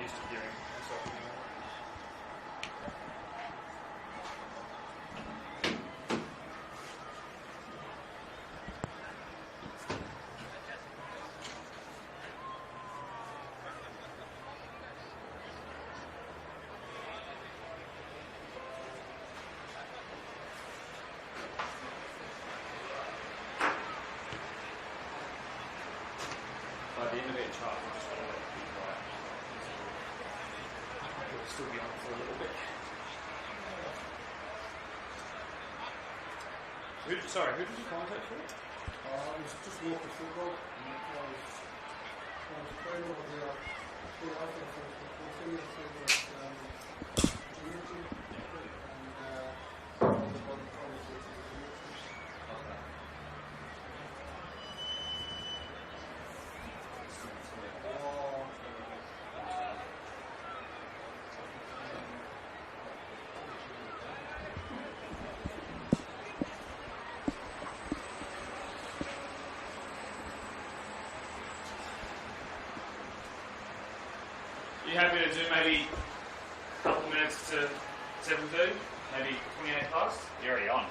used to hearing myself anymore. By the end of each half, we're just going to let it be quiet. We'll still be on for a little bit. Who did you contact for? It was just local football. I was playing over there. I think for the junior team. And You happy to do maybe a couple minutes to 7:30? Maybe 28 past? You're already on.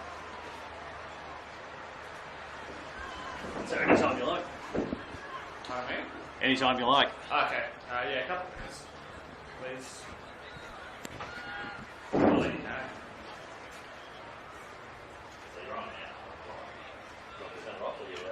So anytime you like. Pardon me? Anytime you like. Okay. Yeah, a couple minutes. Please. I'll let you know. So you're on now. Is that right? Or you're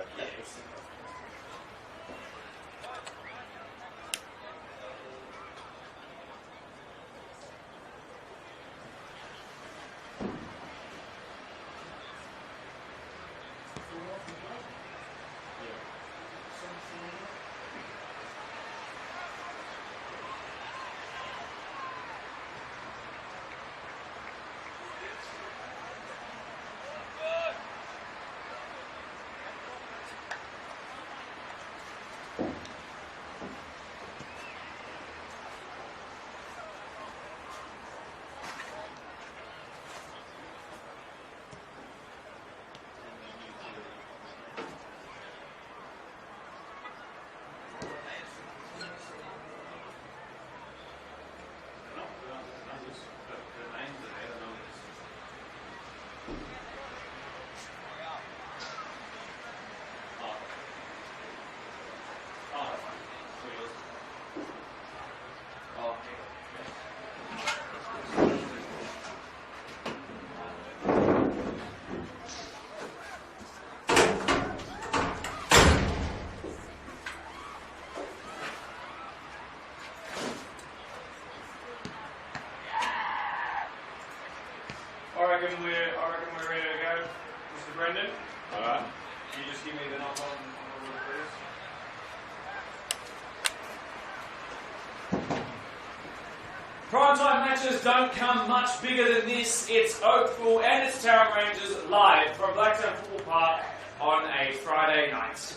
Yeah. I reckon we're ready to go, Mr. Brendan. Alright. Can you just give me the knock on the word, please? Primetime matches don't come much bigger than this. It's Oakville and it's Town Rangers live from Blacktown Football Park on a Friday night.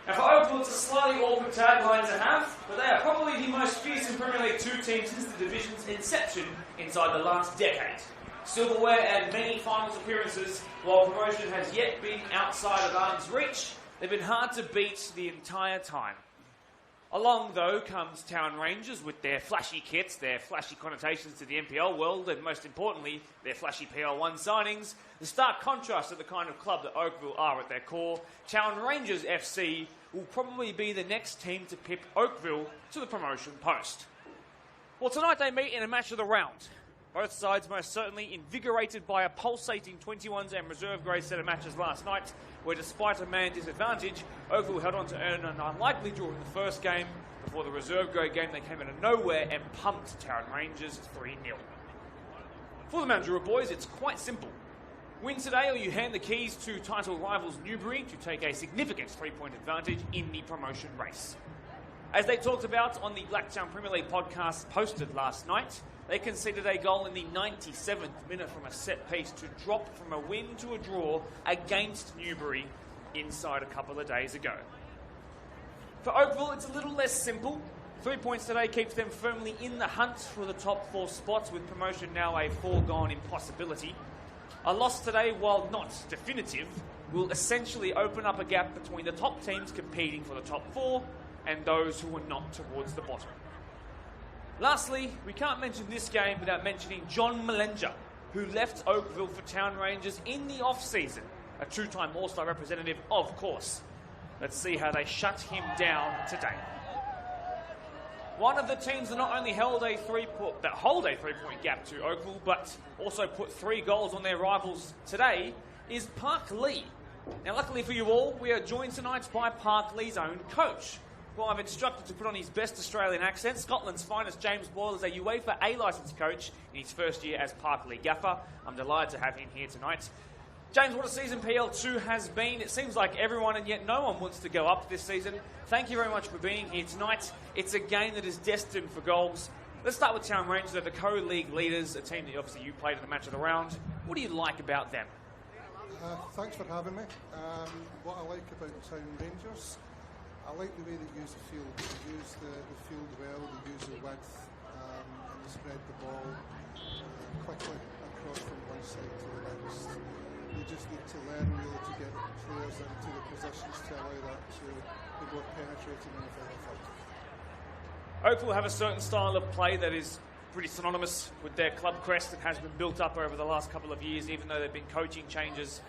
Now for Oakville, it's a slightly awkward tagline to have, but they are probably the most fierce in Premier League 2 team since the division's inception inside the last decade. Silverware and many finals appearances, while promotion has yet been outside of arm's reach, they've been hard to beat the entire time. Along, though, comes Town Rangers with their flashy kits, their flashy connotations to the NPL world, and most importantly, their flashy PL1 signings. The stark contrast to the kind of club that Oakville are at their core, Town Rangers FC will probably be the next team to pip Oakville to the promotion post. Well, tonight they meet in a match of the round. Both sides most certainly invigorated by a pulsating 21s and reserve grade set of matches last night, where despite a man disadvantage, Oakville held on to earn an unlikely draw in the first game, before the reserve grade game they came out of nowhere and pumped Town Rangers 3-0. For the Mandurah boys, it's quite simple. Win today or you hand the keys to title rivals Newbury to take a significant 3-point advantage in the promotion race. As they talked about on the Blacktown Premier League podcast posted last night, they conceded a goal in the 97th minute from a set piece to drop from a win to a draw against Newbury inside a couple of days ago. For Oakville, it's a little less simple. 3 points today keeps them firmly in the hunt for the top 4 spots, with promotion now a foregone impossibility. A loss today, while not definitive, will essentially open up a gap between the top teams competing for the top 4 and those who are not towards the bottom. Lastly, we can't mention this game without mentioning John Malenger, who left Oakville for Town Rangers in the off-season. A two-time All-Star representative, of course. Let's see how they shut him down today. One of the teams that not only hold a three-point gap to Oakville, but also put 3 goals on their rivals today, is Park Lee. Now, luckily for you all, we are joined tonight by Park Lee's own coach, who I've instructed to put on his best Australian accent. Scotland's finest James Boyle is a UEFA A licensed coach in his first year as Park Lee gaffer. I'm delighted to have him here tonight. James, what a season PL2 has been. It seems like everyone and yet no one wants to go up this season. Thank you very much for being here tonight. It's a game that is destined for goals. Let's start with Town Rangers. They're the co-league leaders, a team that obviously you played in the match of the round. What do you like about them? Thanks for having me. What I like about Town Rangers, I like the way they use the field. They use the field well, they use the width, and they spread the ball quickly across from one side to the next. You just need to learn really to get players into the positions to allow that to be more penetrating and effective. Oakville have a certain style of play that is pretty synonymous with their club crest that has been built up over the last couple of years, even though there have been coaching changes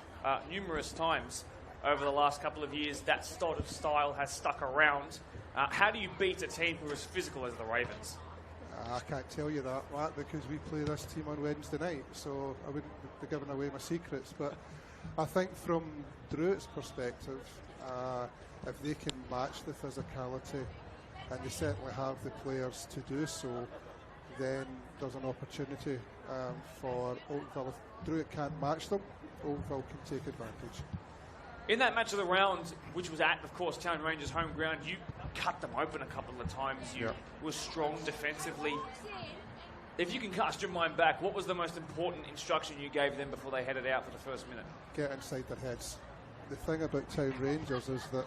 numerous times over the last couple of years. That sort of style has stuck around. How do you beat a team who is physical as the Ravens? I can't tell you that, Matt, because we play this team on Wednesday night, so I wouldn't be giving away my secrets. But I think from Druitt's perspective, if they can match the physicality, and they certainly have the players to do so, then there's an opportunity for Oakville. If Druitt can't match them, Oakville can take advantage. In that match of the round, which was at, of course, Town Rangers' home ground, you cut them open a couple of times. You were strong defensively. If you can cast your mind back, what was the most important instruction you gave them before they headed out for the first minute? Get inside their heads. The thing about Town Rangers is that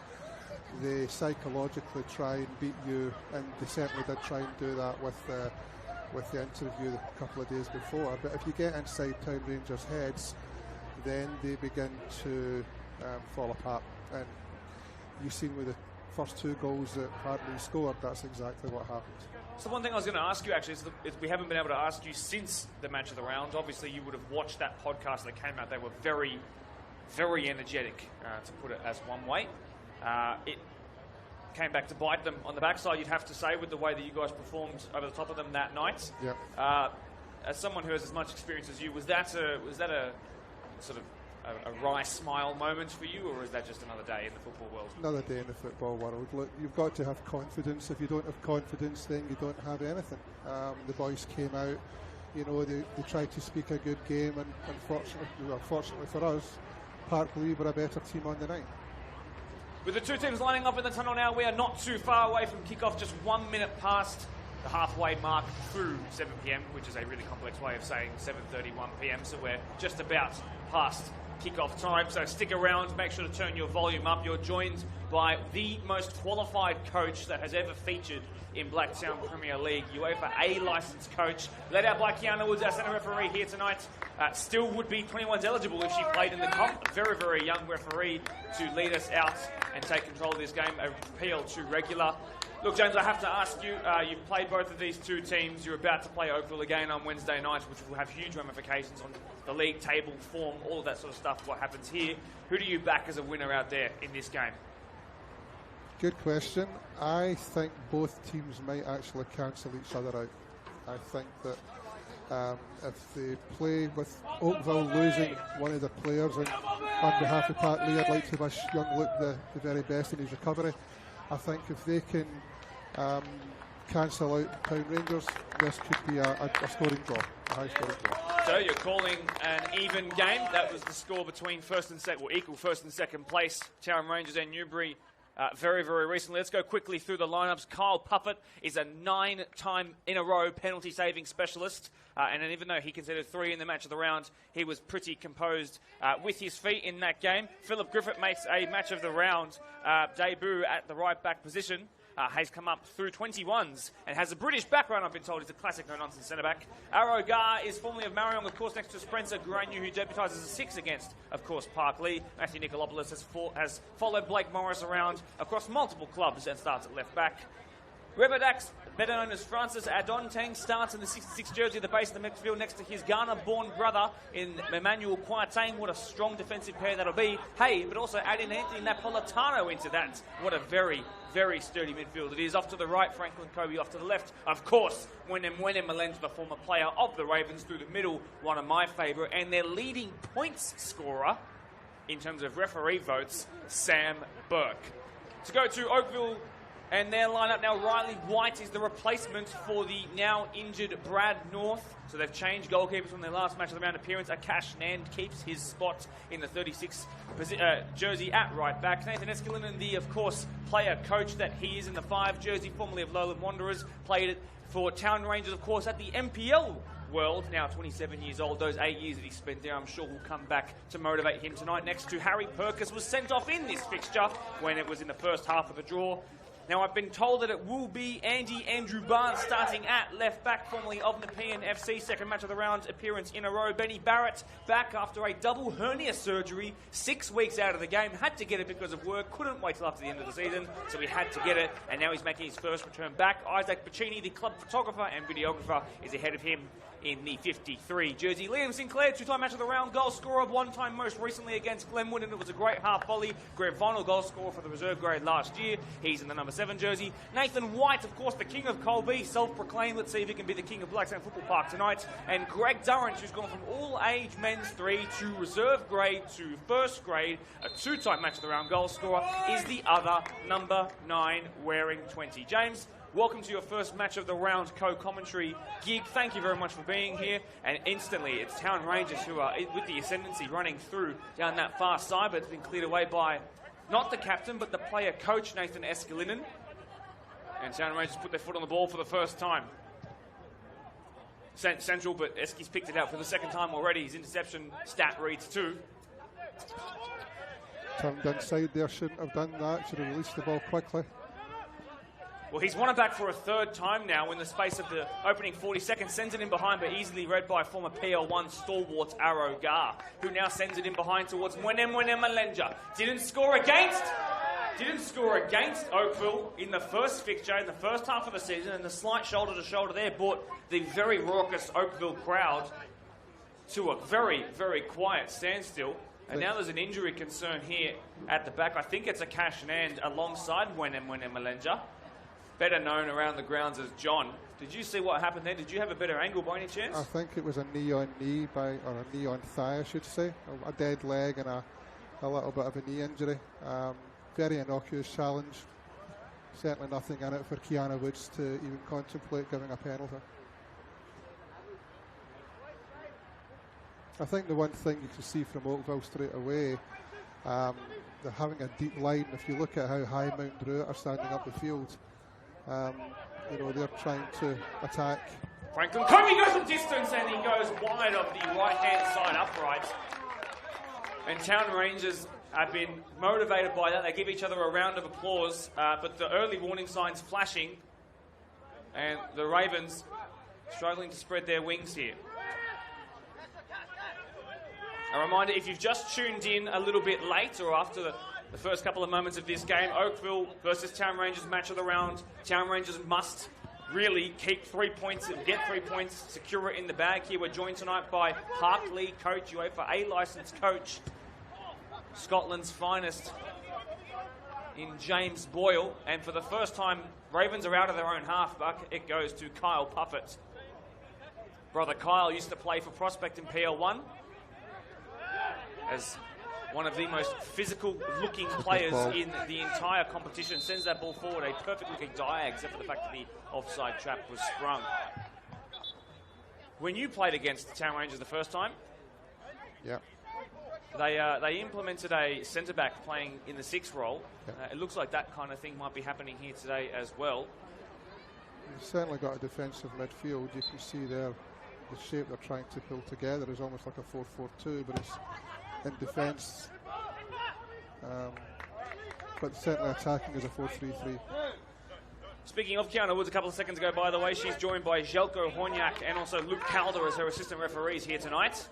they psychologically try and beat you, and they certainly did try and do that with the interview a couple of days before. But if you get inside Town Rangers' heads, then they begin to fall apart. And you've seen with the first 2 goals that Hartley scored, that's exactly what happened. So one thing I was going to ask you actually is we haven't been able to ask you since the match of the round. Obviously you would have watched that podcast that came out. They were very, very energetic, to put it as one way. It came back to bite them on the backside, you'd have to say, with the way that you guys performed over the top of them that night. Yep. As someone who has as much experience as you, was that a sort of a wry smile moment for you, or is that just another day in the football world? Another day in the football world. Look, you've got to have confidence. If you don't have confidence, then you don't have anything. The boys came out, they tried to speak a good game, and unfortunately for us, Park Lee were a better team on the night. With the two teams lining up in the tunnel now, we are not too far away from kickoff, just 1 minute past the halfway mark through 7 p.m, which is a really complex way of saying 7:31 p.m, so we're just about past kickoff time. So stick around, make sure to turn your volume up. You're joined by the most qualified coach that has ever featured in Blacktown Premier League, UEFA A licensed coach, led out by Kiana Woods, our centre referee here tonight. Still would be 21s eligible if she played in the comp. A very, very young referee to lead us out and take control of this game, a PL2 regular. Look, James, I have to ask you, you've played both of these two teams. You're about to play Oakville again on Wednesday night, which will have huge ramifications on the league table, form, all of that sort of stuff, what happens here. Who do you back as a winner out there in this game? Good question. I think both teams might actually cancel each other out. I think that if they play with Oakville losing one of the players, and on behalf of Pat Lee, I'd like to wish young Luke the very best in his recovery. I think if they can cancel out Town Rangers, this could be a scoring draw, a high scoring draw. So you're calling an even game. That was the score between equal first and second place, Town Rangers and Newbury. Very, very recently. Let's go quickly through the lineups. Kyle Puppet is a 9-time in a row penalty saving specialist. And even though he conceded 3 in the match of the round, he was pretty composed with his feet in that game. Philip Griffith makes a match of the round debut at the right back position. Has come up through 21s and has a British background, I've been told. He's a classic no-nonsense centre-back. Aro Gar is formerly of Marion, of course, next to Spencer Granyu, who debutised as a 6 against, of course, Park Lee. Matthew Nicolopoulos has followed Blake Morris around across multiple clubs and starts at left back. Rebedax, better known as Francis Adonteng, starts in the 66 jersey at the base of the midfield next to his Ghana-born brother in Emmanuel Kouateng. What a strong defensive pair that'll be. Hey, but also add in Anthony Napolitano into that. What a very, very sturdy midfield it is. Off to the right, Franklin Kobe off to the left. Of course, Mwene Malenza, the former player of the Ravens, through the middle, one of my favourite. And their leading points scorer, in terms of referee votes, Sam Burke. To go to Oakville and their lineup now, Riley White is the replacement for the now injured Brad North. So they've changed goalkeepers from their last match of the round appearance. Akash Nand keeps his spot in the 36 jersey at right back. Nathan Eskelinen, the, of course, player coach that he is in the 5 jersey, formerly of Lowland Wanderers, played it for Town Rangers, of course, at the MPL world, now 27 years old. Those 8 years that he spent there, I'm sure will come back to motivate him tonight. Next to Harry Perkis, was sent off in this fixture when it was in the first half of the draw. Now, I've been told that it will be Andrew Barnes starting at left back, formerly of Nepean FC, second match of the round appearance in a row. Benny Barrett back after a double hernia surgery, 6 weeks out of the game, had to get it because of work, couldn't wait till after the end of the season, so he had to get it, and now he's making his first return back. Isaac Pacini, the club photographer and videographer, is ahead of him in the 53 jersey. Liam Sinclair, 2-time match of the round goal scorer, 1-time most recently against Glenwood, and it was a great half volley. Grand final goal scorer for the reserve grade last year. He's in the number 7 jersey. Nathan White, of course, the king of Colby, self-proclaimed. Let's see if he can be the king of Blacktown Football Park tonight. And Greg Durrant, who's gone from all-age men's 3 to reserve grade to first grade, a 2-time match of the round goal scorer, is the other number 9 wearing 20. James, welcome to your first match of the round co-commentary gig. Thank you very much for being here. And instantly, it's Town Rangers who are with the ascendancy running through down that far side, but it's been cleared away by not the captain, but the player coach, Nathan Eskelinen. And Town Rangers put their foot on the ball for the first time. Central, but Eski's picked it out for the second time already. His interception stat reads 2. Turned inside there, shouldn't have done that. Should have released the ball quickly. Well, he's won it back for a 3rd time now in the space of the opening 40 seconds. Sends it in behind, but easily read by former PL1 stalwart Arrow Gar, who now sends it in behind towards Mwene Malenza. Didn't score against Oakville in the first fixture, in the first half of the season, and the slight shoulder-to-shoulder there brought the very raucous Oakville crowd to a very, very quiet standstill. And now there's an injury concern here at the back. I think it's Akash Nand alongside Mwene Malenza, better known around the grounds as John. Did you see what happened there? Did you have a better angle by any chance? I think it was a knee on knee, or a knee on thigh, I should say. A dead leg and a little bit of a knee injury. Very innocuous challenge. Certainly nothing in it for Kiana Woods to even contemplate giving a penalty. I think the one thing you can see from Oakville straight away, they're having a deep line. If you look at how high Mount Druitt are standing up the field, they're trying to attack. Franklin Comey goes the distance and he goes wide of the right-hand side upright. And Town Rangers have been motivated by that. They give each other a round of applause, but the early warning signs flashing, and the Ravens struggling to spread their wings here. A reminder, if you've just tuned in a little bit late or after the first couple of moments of this game, Oakville versus Town Rangers match of the round. Town Rangers must really keep 3 points, get 3 points, secure it in the bag here. We're joined tonight by Park League coach, UEFA A licensed coach, Scotland's finest in James Boyle. And for the first time, Ravens are out of their own half, Buck. It goes to Kyle Puffett. Brother Kyle used to play for Prospect in PL1 as one of the most physical-looking players in the entire competition. Sends that ball forward, a perfect-looking diag, except for the fact that the offside trap was sprung. When you played against the Town Rangers the first time, yeah, they implemented a centre-back playing in the 6th role. Yeah. It looks like that kind of thing might be happening here today as well. You've certainly got a defensive midfield. You can see there the shape they're trying to pull together is almost like a 4-4-2, but it's in defence, but certainly attacking as a 4-3-3. Speaking of Kiana Woods, a couple of seconds ago, by the way, she's joined by Željko Hornjak and also Luke Calder as her assistant referees here tonight.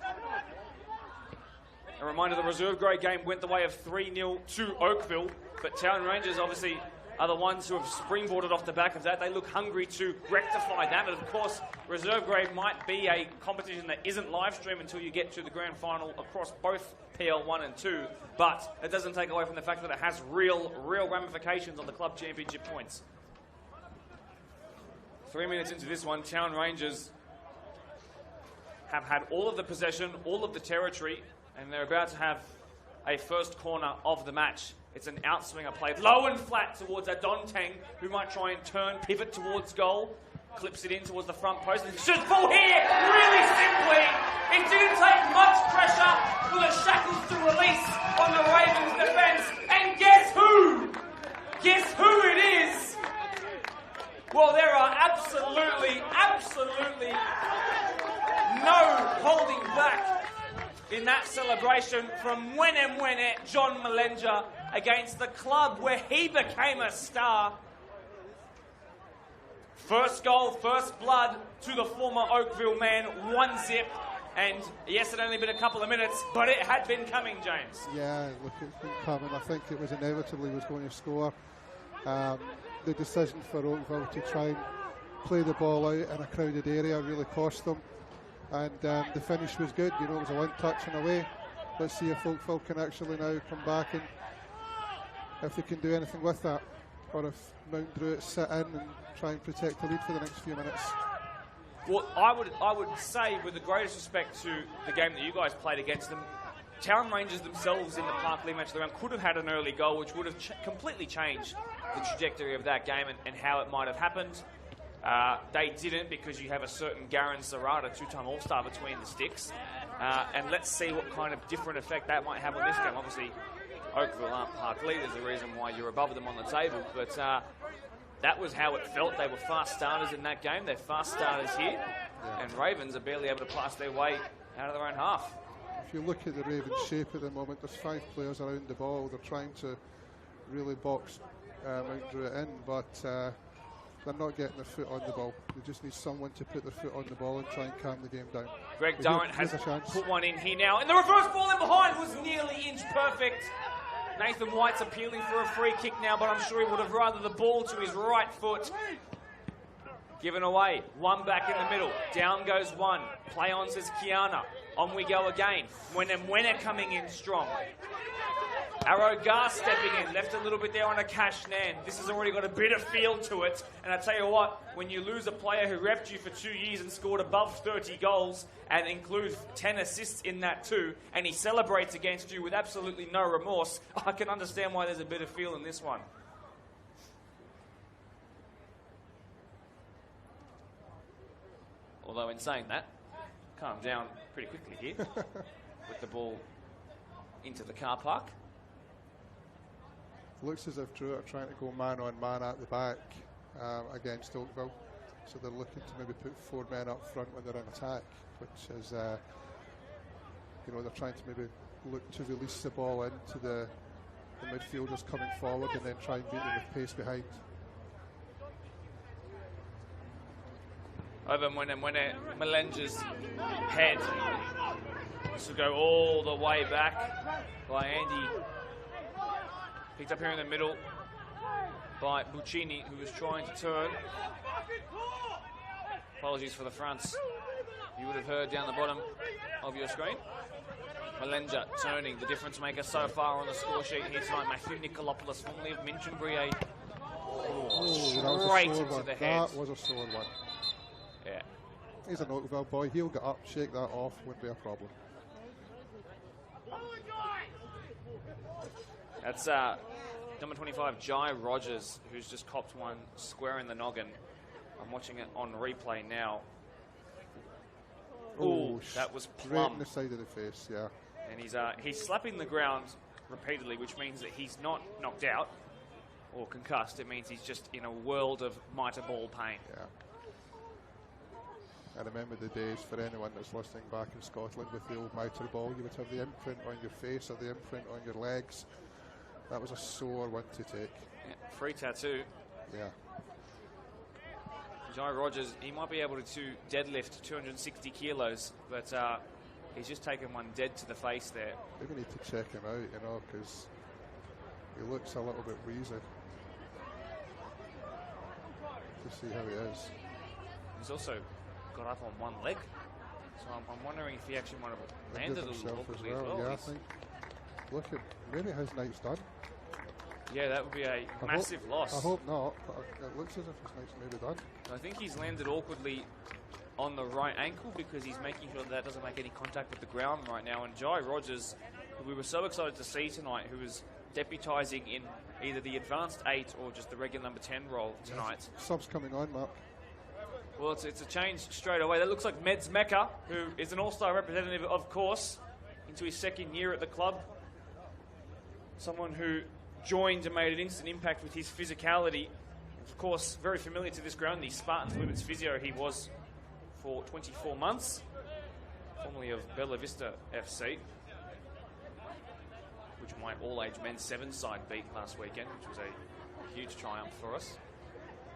A reminder, the reserve grade game went the way of 3-0 to Oakville, but Town Rangers obviously are the ones who have springboarded off the back of that. They look hungry to rectify that. But of course, reserve grade might be a competition that isn't live streamed until you get to the grand final across both PL1 and 2. But it doesn't take away from the fact that it has real ramifications on the club championship points. 3 minutes into this one, Town Rangers have had all of the possession, all of the territory, and they're about to have a first corner of the match. It's an outswinger played low and flat towards Adonteng, who might try and turn, pivot towards goal, clips it in towards the front post, and should fall here, really simply. It didn't take much pressure for the Shackles to release on the Ravens' defence, and guess who? Guess who it is? Well, there are absolutely no holding back in that celebration from Mwene John Malenja against the club where he became a star. First goal, first blood to the former Oakville man, 1-0. And yes, it only been a couple of minutes, but it had been coming, James. Yeah, look, it's been coming. I think it was inevitably was going to score. The decision for Oakville to try and play the ball out in a crowded area really cost them. And the finish was good. You know, it was a one-touch and away. Let's see if Oakville can actually now come back and if they can do anything with that, or if Mount Druitt sit in and try and protect the lead for the next few minutes. Well, I would say, with the greatest respect to the game that you guys played against them, Town Rangers themselves in the Park League match of the round could have had an early goal, which would have completely changed the trajectory of that game and how it might have happened. They didn't, because you have a certain Garen Serrata, two-time All-Star, between the sticks. And let's see what kind of different effect that might have on this game. Obviously, Oakville aren't Park League. There's a reason why you're above them on the table. But that was how it felt. They were fast starters in that game. They're fast starters here. And Ravens are barely able to pass their way out of their own half. If you look at the Ravens' shape at the moment, there's 5 players around the ball. They're trying to really box Mount Druitt in, but they're not getting their foot on the ball. They just need someone to put their foot on the ball and try and calm the game down. Greg Durrant has put one in here now, and the reverse ball in behind was nearly inch perfect. Nathan White's appealing for a free kick now, but I'm sure he would have rather the ball to his right foot. Given away, one back in the middle. Down goes one. Play on, says Kiana. On we go again. Mwene coming in strong. Arrow Gar stepping in. Left a little bit there on a cash nan. This has already got a bit of feel to it. And I tell you what, when you lose a player who repped you for 2 years and scored above 30 goals and includes 10 assists in that too, and he celebrates against you with absolutely no remorse, I can understand why there's a bit of feel in this one. Although in saying that, calm down pretty quickly here with the ball into the car park. Looks as if Druitt are trying to go man-on-man at the back against Oakville. So they're looking to maybe put 4 men up front when they're in attack, which is, you know, they're trying to maybe look to release the ball into the midfielders coming forward and then try and beat them with pace behind. Over Mwene Malenja's head. This will go all the way back by Andy. Picked up here in the middle by Buccini, who was trying to turn. Apologies for the fronts. You would have heard down the bottom of your screen. Malenja turning, the difference maker so far on the score sheet here tonight. Matthew Nicolopoulos, formerly of Minchinbury. Straight into the head. That was a sore one. Yeah. He's an Oakville boy. He'll get up, shake that off, wouldn't be a problem. That's number 25, Jai Rogers, who's just copped one square in the noggin. I'm watching it on replay now. Ooh, that was plumb. Right in the side of the face, yeah. And he's slapping the ground repeatedly, which means that he's not knocked out or concussed. It means he's just in a world of mitre ball pain. Yeah. I remember the days, for anyone that's listening back in Scotland, with the old mitre ball, you would have the imprint on your face or the imprint on your legs. That was a sore one to take. Yeah, free tattoo. Yeah. Jai Rogers, he might be able to deadlift 260 kilos, but he's just taken one dead to the face there. Maybe need to check him out, you know, because he looks a little bit wheezy. to see how he is. He's also got up on one leg, so I'm wondering if he actually might have landed a little awkwardly as well. Yeah, I think. Look at maybe his night's done. Yeah, that would be a massive loss. I hope not, but it looks as if his night's maybe done. I think he's landed awkwardly on the right ankle because he's making sure that doesn't make any contact with the ground right now. And Jai Rogers, who we were so excited to see tonight, who was deputising in either the advanced 8 or just the regular number 10 role tonight. Yes. Sub's coming on, Mark. Well, it's a change straight away. That looks like Meds Mecca, who is an all-star representative, of course, into his second year at the club. Someone who joined and made an instant impact with his physicality. Of course, very familiar to this ground, the Spartans women's physio he was for 24 months, formerly of Bella Vista FC, which my all-age men's 7 side beat last weekend, which was a huge triumph for us.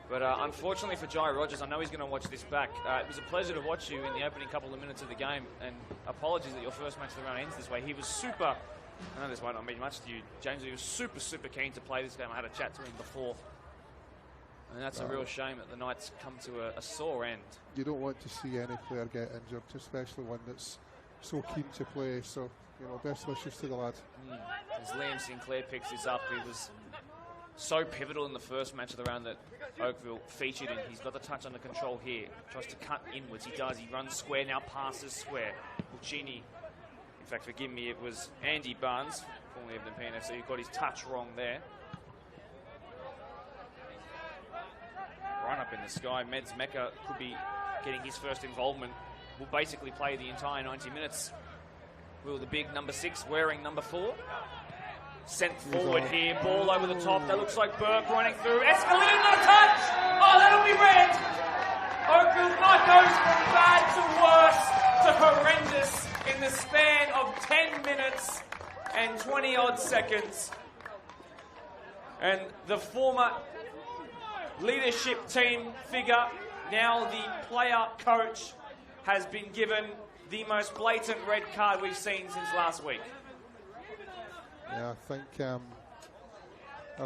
But unfortunately for Jai Rogers, I know he's going to watch this back. It was a pleasure to watch you in the opening couple of minutes of the game, and apologies that your first match of the round ends this way. He was super, I know this might not mean much to you, James, he was super keen to play this game. I had a chat to him before, and that's a real shame that the night's come to a sore end. You don't want to see any player get injured, especially one that's so keen to play, so, you know, best wishes to the lad. As Liam Sinclair picks this up, he was so pivotal in the first match of the round that Oakville featured in. He's got the touch under control here. Tries to cut inwards. He does. He runs square, now passes square. Puccini, in fact, forgive me, it was Andy Barnes, formerly of the PNFC, who got his touch wrong there. Run up in the sky. Meds Mecca could be getting his first involvement. Will basically play the entire 90 minutes. Will the big number 6 wearing number 4? Sent forward here, ball over the top. That looks like Burke running through. Escalade, not a touch! Oh, that'll be red! Oakville goes from bad to worse to horrendous in the span of 10 minutes and 20-odd seconds. And the former leadership team figure, now the player coach, has been given the most blatant red card we've seen since last week. Yeah, I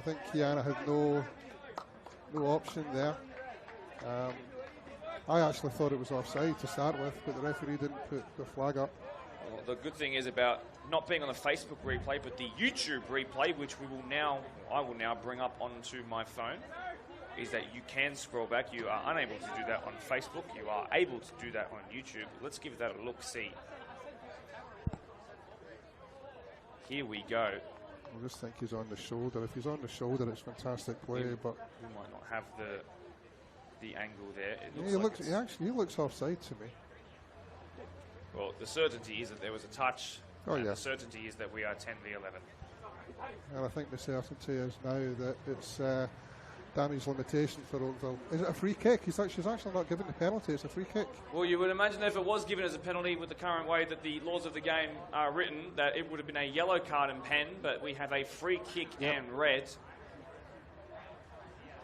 think Kiana had no option there. I actually thought it was offside to start with, but the referee didn't put the flag up. Well, the good thing is about not being on the Facebook replay, but the YouTube replay, which I will now bring up onto my phone, is that you can scroll back. You are unable to do that on Facebook. You are able to do that on YouTube. Let's give that a look-see. Here we go. I just think he's on the shoulder. If he's on the shoulder, it's fantastic play, but we might not have the angle there. He looks offside to me. Well, the certainty is that there was a touch. Oh, yeah. The certainty is that we are 10v11. And I think the certainty is now that it's damage limitation for Oakville. Is it a free kick? She's actually not given the penalty. It's a free kick. Well, you would imagine if it was given as a penalty with the current way that the laws of the game are written, that it would have been a yellow card and pen, but we have a free kick and red.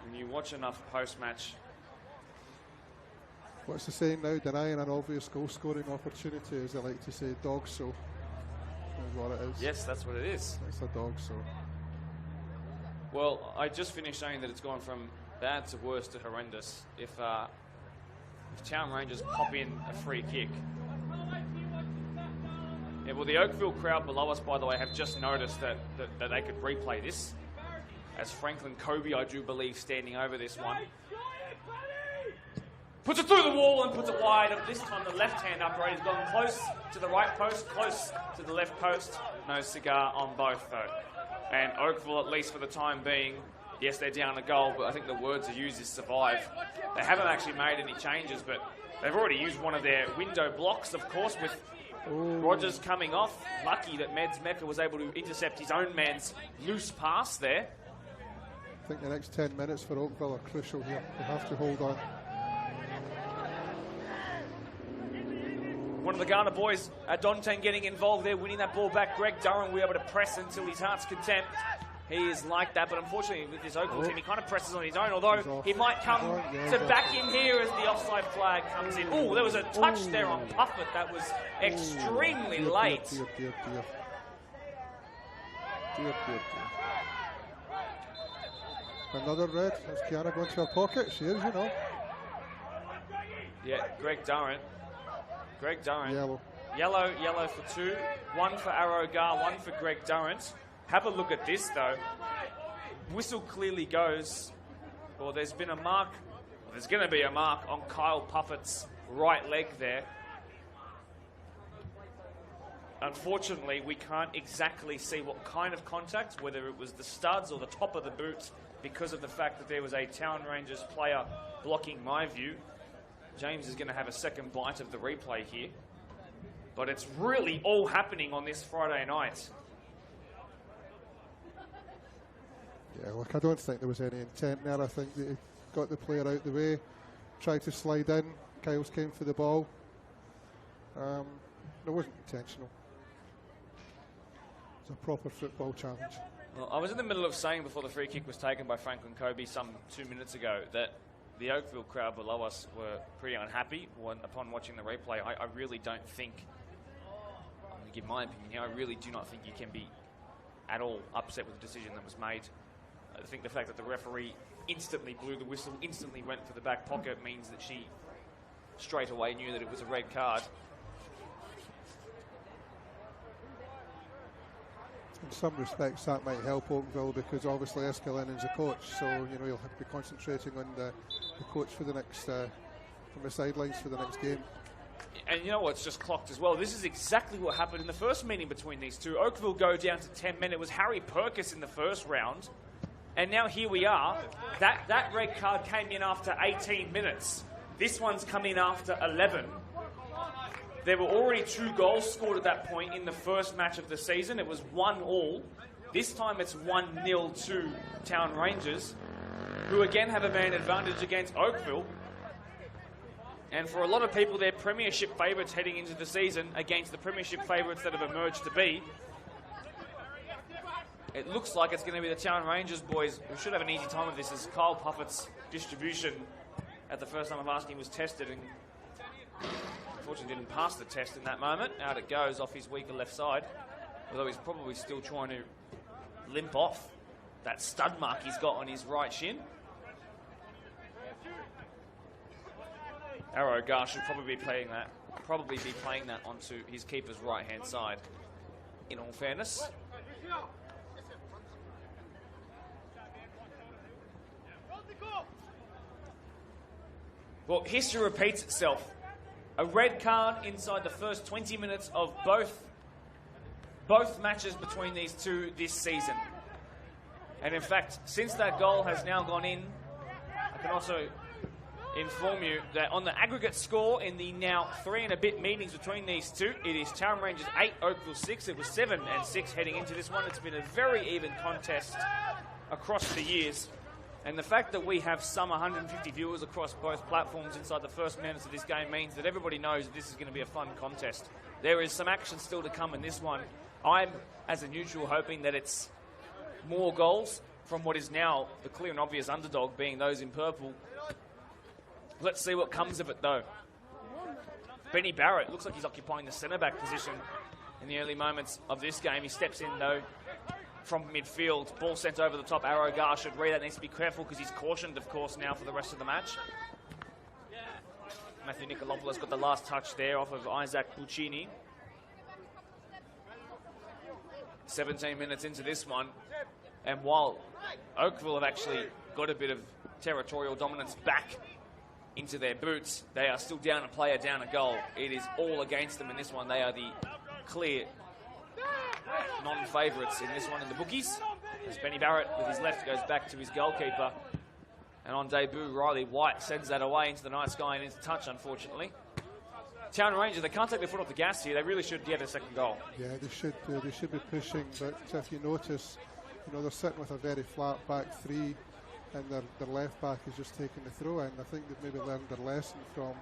When you watch enough post-match. What's the saying now? Denying an obvious goal-scoring opportunity, as they like to say, dog show. Is what it is. Yes, that's what it is. It's a dog show. Well, I just finished saying that it's gone from bad to worse to horrendous. If Town Rangers pop in a free kick. Yeah, well, the Oakville crowd below us, by the way, have just noticed that they could replay this. As Franklin Kobe, I do believe, standing over this one. Puts it through the wall and puts it wide. This time the left-hand upright has gone close to the right post, close to the left post. No cigar on both, though. And Oakville, at least for the time being, yes, they're down a goal, but I think the words are used is survive. They haven't actually made any changes, but they've already used one of their window blocks, of course, with Rogers coming off. Lucky that Meds Mecca was able to intercept his own man's loose pass there. I think the next 10 minutes for Oakville are crucial here. They have to hold on. One of the Ghana boys, Dante, getting involved there, winning that ball back. Greg Durham will be able to press until his heart's content. He is like that, but unfortunately with this Oakville team, he kind of presses on his own, although he might come to back in here as the offside flag comes in. Oh, there was a touch there on Puffett that was extremely late. Dear. Another red. Is Kiara going to her pocket? She is, you know. Yeah, Greg Durrant. Greg Durrant. Yellow. Yellow for 2. 1 for Arrow Gar, 1 for Greg Durrant. Have a look at this, though. Whistle clearly goes. Well, there's been a mark. Well, there's going to be a mark on Kyle Puffett's right leg there. Unfortunately, we can't exactly see what kind of contact, whether it was the studs or the top of the boot, because of the fact that there was a Town Rangers player blocking my view. James is going to have a second bite of the replay here. But it's really all happening on this Friday night. Yeah, look, I don't think there was any intent there. I think they got the player out the way, tried to slide in. Kyles came for the ball. It wasn't intentional. It's a proper football challenge. Well, I was in the middle of saying before the free kick was taken by Franklin Kobe some 2 minutes ago that the Oakville crowd below us were pretty unhappy upon watching the replay. I really don't think, I'm going to give my opinion here, I really do not think you can be at all upset with the decision that was made. I think the fact that the referee instantly blew the whistle, instantly went for the back pocket, means that she straight away knew that it was a red card. In some respects, that might help Oakville because obviously Escalinen's a coach, so you know you'll have to be concentrating on the coach for the next from the sidelines for the next game. And you know what's just clocked as well? This is exactly what happened in the first meeting between these two. Oakville go down to 10 men. It was Harry Perkis in the first round, and now here we are. That red card came in after 18 minutes. This one's come in after 11. There were already 2 goals scored at that point in the first match of the season. It was 1-1. This time it's 1-0 to Town Rangers, who again have a man advantage against Oakville. And for a lot of people, they're premiership favourites heading into the season against the premiership favourites that have emerged to be. It looks like it's going to be the Town Rangers boys who should have an easy time of this, as Kyle Puffett's distribution at the first time of asking was tested and unfortunately didn't pass the test in that moment. Out it goes off his weaker left side, although he's probably still trying to limp off that stud mark he's got on his right shin. Arrow Gar should probably be playing that onto his keeper's right-hand side, in all fairness. Well, history repeats itself. A red card inside the first 20 minutes of both matches between these two this season. And in fact, since that goal has now gone in, I can also inform you that on the aggregate score in the now 3 and a bit meetings between these two, it is Town Rangers 8, Oakville 6. It was 7-6 heading into this one. It's been a very even contest across the years. And the fact that we have some 150 viewers across both platforms inside the first minutes of this game means that everybody knows that this is going to be a fun contest. There is some action still to come in this one. I'm, as a neutral, hoping that it's more goals from what is now the clear and obvious underdog, being those in purple. Let's see what comes of it, though. Benny Barrett looks like he's occupying the centre-back position in the early moments of this game. He steps in, though, from midfield. Ball sent over the top. Arrow Gar should read that. Needs to be careful because he's cautioned, of course, now for the rest of the match. Matthew Nicolopoulos got the last touch there off of Isaac Puccini. 17 minutes into this one. And while Oakville have actually got a bit of territorial dominance back into their boots, they are still down a player, down a goal. It is all against them in this one. They are the clear non-favourites in this one in the bookies, as Benny Barrett with his left goes back to his goalkeeper, and on debut Riley White sends that away into the night sky and into touch, unfortunately. Town Rangers, they can't take their foot off the gas here. They really should get a second goal. Yeah, they should be pushing, but if you notice, you know, they're sitting with a very flat back three, and their left back is just taking the throw in. I think they've maybe learned their lesson from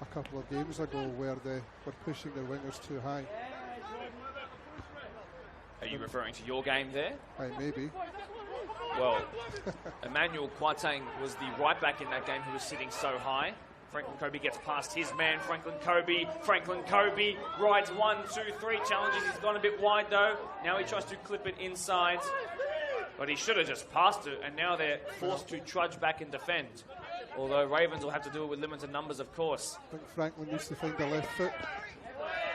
a couple of games ago where they were pushing their wingers too high. Are you referring to your game there? Maybe. Well, Emmanuel Quatang was the right back in that game who was sitting so high. Franklin Kobe gets past his man, Franklin Kobe rides 1, 2, 3, challenges. He's gone a bit wide though. Now he tries to clip it inside. But he should have just passed it, and now they're forced to trudge back and defend. Although Ravens will have to do it with limited numbers, of course. I think Franklin needs to find the left foot.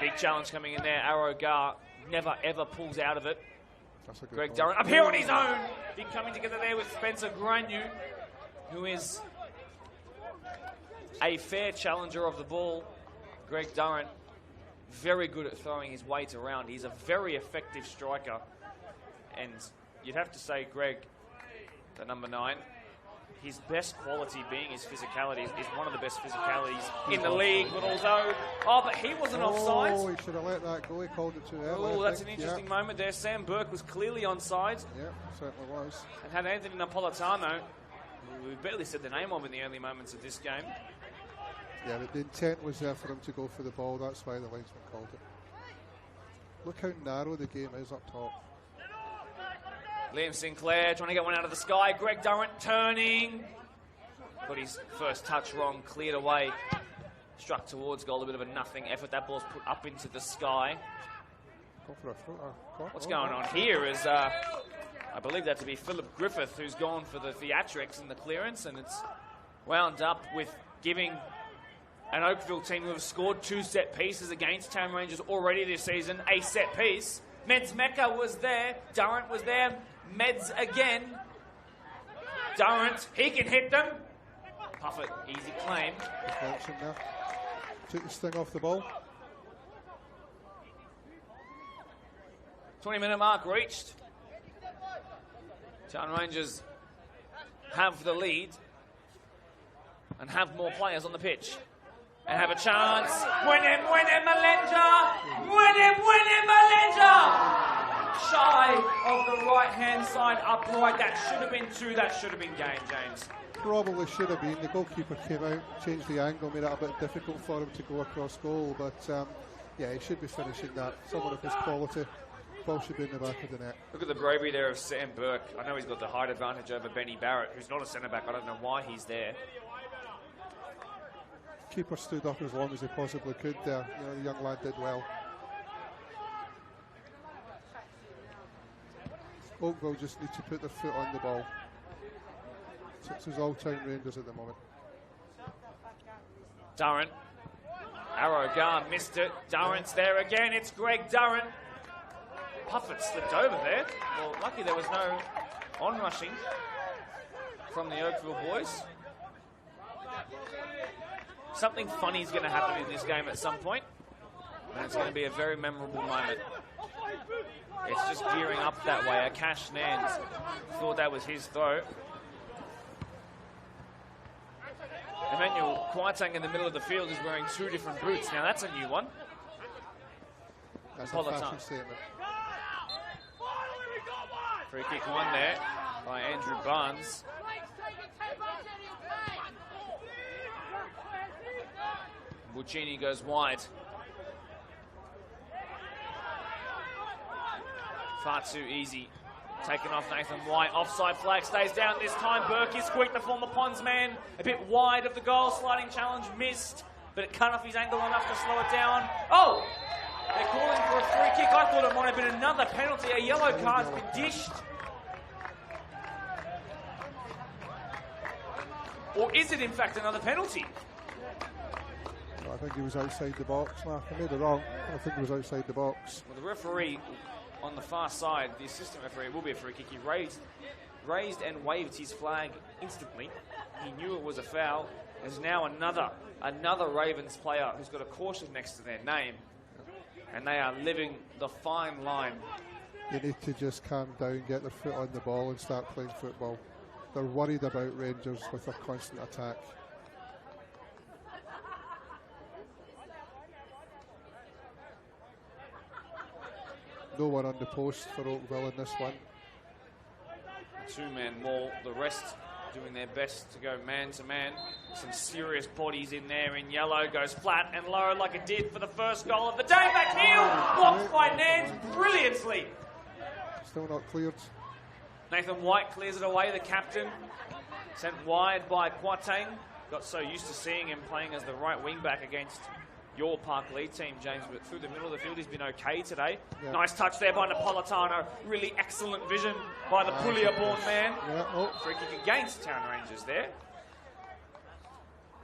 Big challenge coming in there. Arrow Gar never, ever pulls out of it. That's a good Greg ball. Durrant up here on his own. Big coming together there with Spencer Granu, who is a fair challenger of the ball. Greg Durrant, very good at throwing his weight around. He's a very effective striker. And you'd have to say, Greg, the number 9, his best quality being his physicality, is one of the best physicalities in the league. But although, but he wasn't offside. Oh, he should have let that go. He called it too early. Oh, that's an interesting moment there. Sam Burke was clearly onside. Yeah, certainly was. And had Anthony Napolitano, who we barely said the name of in the early moments of this game. Yeah, but the intent was there for him to go for the ball. That's why the linesman called it. Look how narrow the game is up top. Liam Sinclair trying to get one out of the sky. Greg Durrant turning. Got his first touch wrong, cleared away. Struck towards goal, a bit of a nothing effort. That ball's put up into the sky. Go for a throw. What's going on here is, I believe that to be Philip Griffith, who's gone for the theatrics in the clearance, and it's wound up with giving an Oakville team who have scored 2 set pieces against Town Rangers already this season a set piece. Meds Mecca was there. Durrant was there. Meds again. Durrant, he can hit them. Puffett, easy claim. Deflection there. Took the sting off the ball. 20-minute mark reached. Town Rangers have the lead and have more players on the pitch. And have a chance. Win him, Malenja! Win him, Malenja! Shy of the right-hand side upright. That should have been 2. That should have been game, James. Probably should have been. The goalkeeper came out, changed the angle, made it a bit difficult for him to go across goal. But yeah, he should be finishing that. Someone of his quality. Ball should be in the back of the net. Look at the bravery there of Sam Burke. I know he's got the height advantage over Benny Barrett, who's not a centre-back. I don't know why he's there. Keeper stood up as long as he possibly could there. You know, the young lad did well. Oakville just need to put their foot on the ball. This is all Town Rangers at the moment. Durrant. Arrow Gar missed it. Durrant's there again. It's Greg Durrant. Puffett slipped over there. Well, lucky there was no on-rushing from the Oakville boys. Something funny is going to happen in this game at some point, and it's going to be a very memorable moment. It's just gearing up that way. Akash Nans thought that was his throw. Emmanuel Kwarteng in the middle of the field is wearing 2 different boots. Now that's a new one. That's a fashion statement. Free kick won there by Andrew Barnes. Buccini goes wide. Far too easy. Taken off Nathan White. Offside flag stays down this time. Burke is quick, the former Ponds man. A bit wide of the goal. Sliding challenge missed, but it cut off his angle enough to slow it down. Oh! They're calling for a free kick. I thought it might have been another penalty. A yellow card's been dished. Or is it in fact another penalty? I think he was outside the box, Mark. I made it wrong. I think he was outside the box. Well, the referee on the far side, the assistant referee, will be a free kick. He raised and waved his flag instantly. He knew it was a foul. There's now another Ravens player who's got a caution next to their name. And they are living the fine line. You need to just calm down, get their foot on the ball and start playing football. They're worried about Rangers with their constant attack. No one on the post for Oakville in this one. Two-man wall. The rest doing their best to go man-to-man. Some serious bodies in there in yellow. Goes flat and low like it did for the first goal of the day. Back heel! Blocked by Nance brilliantly. Still not cleared. Nathan White clears it away, the captain. Sent wide by Kwarteng. Got so used to seeing him playing as the right wing-back against your Park League team, James, but through the middle of the field, he's been okay today. Yeah. Nice touch there by Napolitano. Really excellent vision by the Puglia-born man. Yeah, oh. Free kick against Town Rangers there.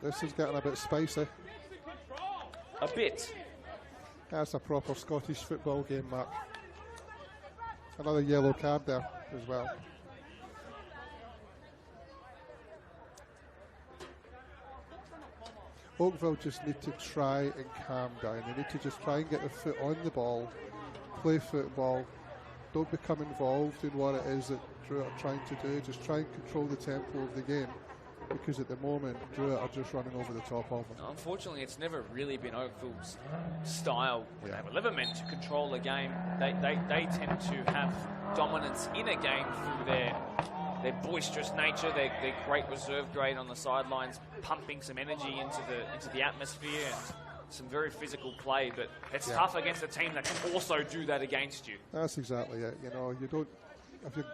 This is getting a bit spicy. A bit. That's a proper Scottish football game, Mark. Another yellow card there as well. Oakville just need to try and calm down. They need to just try and get their foot on the ball, play football. Don't become involved in what it is that Druitt are trying to do. Just try and control the tempo of the game, because at the moment Druitt are just running over the top of them. Unfortunately, it's never really been Oakville's style when they have 11 men to control a game. They tend to have dominance in a game through their boisterous nature, their great reserve grade on the sidelines, pumping some energy into the atmosphere and some very physical play. But it's tough against a team that can also do that against you. That's exactly it. You know, you don't.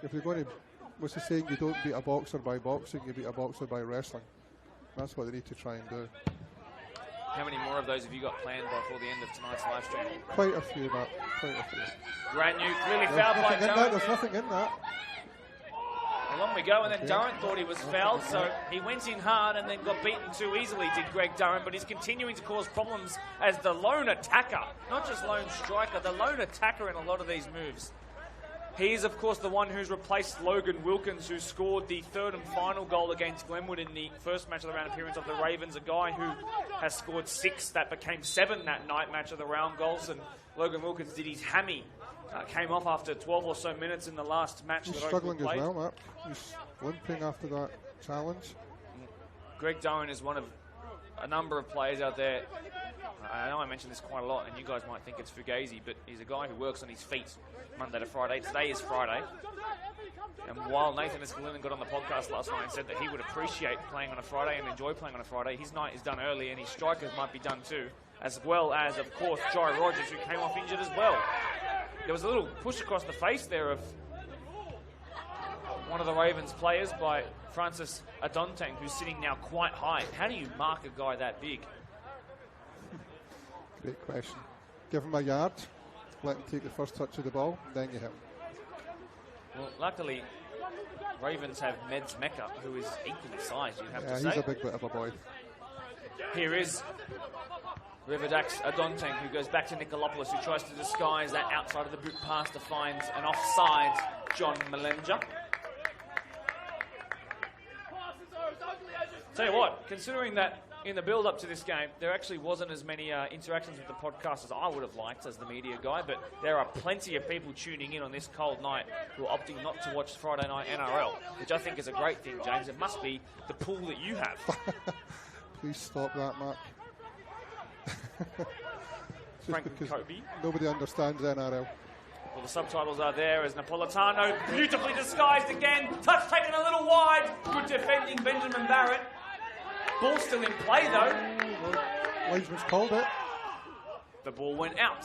If you're going to, what's the saying? You don't beat a boxer by boxing. You beat a boxer by wrestling. That's what they need to try and do. How many more of those have you got planned before the end of tonight's live stream? Quite a few, Matt. Quite a few. Granu clearly fouled by Durrant. There's nothing in that. Along we go, and then Durrant thought he was fouled, so he went in hard and then got beaten too easily, did Greg Durrant, but he's continuing to cause problems as the lone attacker, not just lone striker, the lone attacker in a lot of these moves. He's, of course, the one who's replaced Logan Wilkins, who scored the third and final goal against Glenwood in the first match of the round appearance of the Ravens, a guy who has scored 6 that became 7 that night match of the round goals, and Logan Wilkins did his hammy. Came off after 12 or so minutes in the last match that struggling played. as well, Mark. He's limping after that challenge. Greg Doan is one of a number of players out there. I know I mentioned this quite a lot, and you guys might think it's fugazi, but he's a guy who works on his feet Monday to Friday. Today is Friday. And while Nathan Escalina got on the podcast last night and said that he would appreciate playing on a Friday and enjoy playing on a Friday, his night is done early, and his strikers might be done too, as well as, of course, Jai Rogers, who came off injured as well. There was a little push across the face there of one of the Ravens players by Francis Adonteng, who's sitting now quite high. How do you mark a guy that big? Great question. Give him a yard, let him take the first touch of the ball, then you hit him. Well, luckily, Ravens have Meds Mecca, who is equally sized, you'd have to say. He's a big bit of a boy. Here is Riverdax Adonteng, who goes back to Nicolopoulos, who tries to disguise that outside of the boot pass to find an offside John Malenger. Tell you what, considering that in the build-up to this game, there actually wasn't as many interactions with the podcast as I would have liked as the media guy, but there are plenty of people tuning in on this cold night who are opting not to watch Friday Night NRL, which I think is a great thing, James. It must be the pool that you have. Please stop that, Mark. Frank Kobe. Nobody understands NRL. Well, the subtitles are there as Napolitano, beautifully disguised again. Touch taken a little wide. Good defending Benjamin Barrett. Ball still in play, though. Linesman's called it. The ball went out.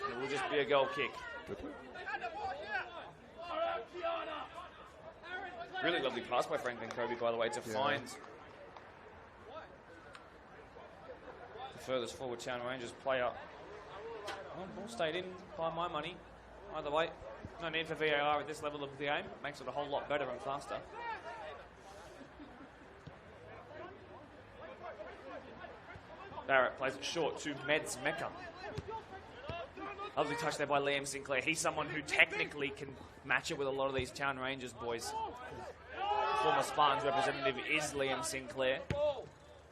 It will just be a goal kick. Really lovely pass by Franklin Kobe, by the way, to find the furthest forward Town Rangers player. Well, ball stayed in by my money. Either way, no need for VAR at this level of the game. Makes it a whole lot better and faster. Barrett plays it short to Meds Mecca. Lovely touch there by Liam Sinclair. He's someone who technically can match it with a lot of these Town Rangers boys. Former Spartans representative is Liam Sinclair.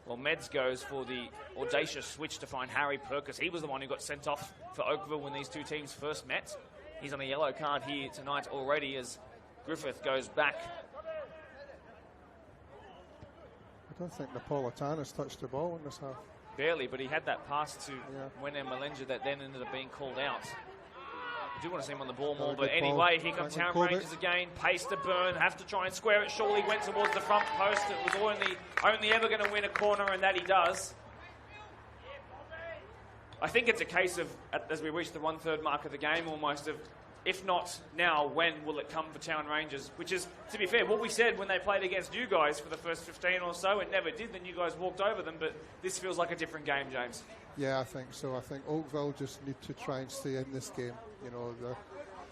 Well, Meds goes for the audacious switch to find Harry Perkins. He was the one who got sent off for Oakville when these two teams first met. He's on a yellow card here tonight already as Griffith goes back. I don't think Napolitano's touched the ball in this half. Barely, but he had that pass to Wendell Malenger that then ended up being called out. I do want to see him on the ball more, but anyway, here come Town Rangers again. Pace to Burn, have to try and square it. Surely went towards the front post. It was only ever going to win a corner, and that he does. I think it's a case of, as we reach the 1/3 mark of the game, almost of if not now, when will it come for Town Rangers? Which is, to be fair, what we said when they played against you guys for the first 15 or so. It never did, then you guys walked over them, but this feels like a different game, James. Yeah, I think so. I think Oakville just need to try and stay in this game. You know,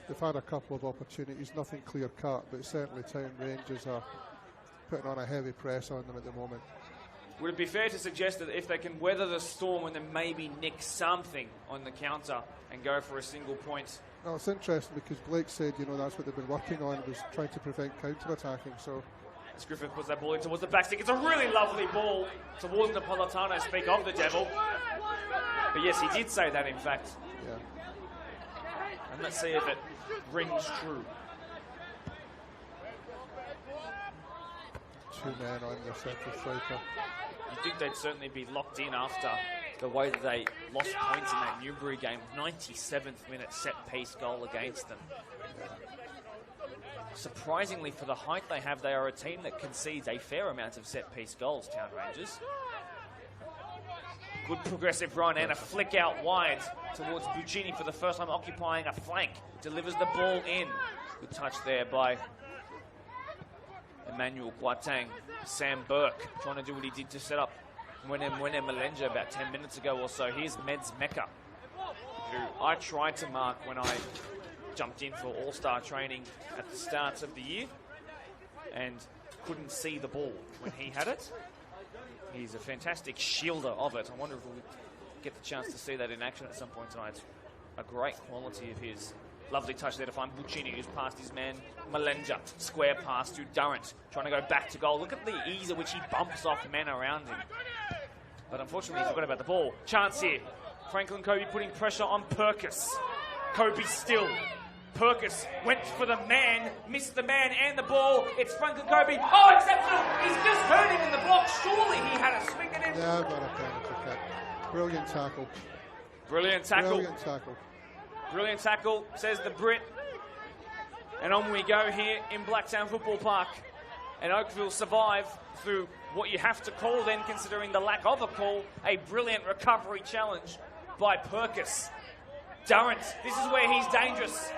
they've had a couple of opportunities, nothing clear-cut, but certainly Town Rangers are putting on a heavy press on them at the moment. Would it be fair to suggest that if they can weather the storm and then maybe nick something on the counter and go for a single point? No, it's interesting because Blake said, you know, that's what they've been working on, was trying to prevent counter-attacking. So as Griffith puts that ball in towards the back stick, it's a really lovely ball towards Napolitano, speak of the devil. But yes, he did say that, in fact. yeah. And let's see if it rings true. 2 men on the central striker. You'd think they'd certainly be locked in after the way that they lost points in that Newbury game. 97th minute set-piece goal against them. Surprisingly, for the height they have, they are a team that concedes a fair amount of set-piece goals, Town Rangers. Good progressive run and a flick out wide towards Buccini for the first time occupying a flank. Delivers the ball in. Good touch there by Emmanuel Boateng. Sam Burke trying to do what he did to set up Mwene Malenja about 10 minutes ago or so. Here's Meds Mecca, who I tried to mark when I jumped in for all-star training at the start of the year and couldn't see the ball when he had it. He's a fantastic shielder of it. I wonder if we'll get the chance to see that in action at some point tonight. A great quality of his. Lovely touch there to find Buccini, who's past his man Malenja. Square pass to Durrant, trying to go back to goal. Look at the ease at which he bumps off men around him. But unfortunately, he forgot about the ball. Chance here. Franklin Kobe putting pressure on Perkis. Kobe still. Perkis went for the man, missed the man and the ball. It's Franklin Kobe. Oh, exceptional! He's just hurt him in the block. Surely he had a swing at him. Yeah, I've got a penalty kick. Brilliant tackle. Brilliant tackle. Brilliant tackle. Brilliant tackle, says the Brit. And on we go here in Blacktown Football Park. And Oakville survive through what you have to call then, considering the lack of a call, a brilliant recovery challenge by Perkis. Durrant, this is where he's dangerous.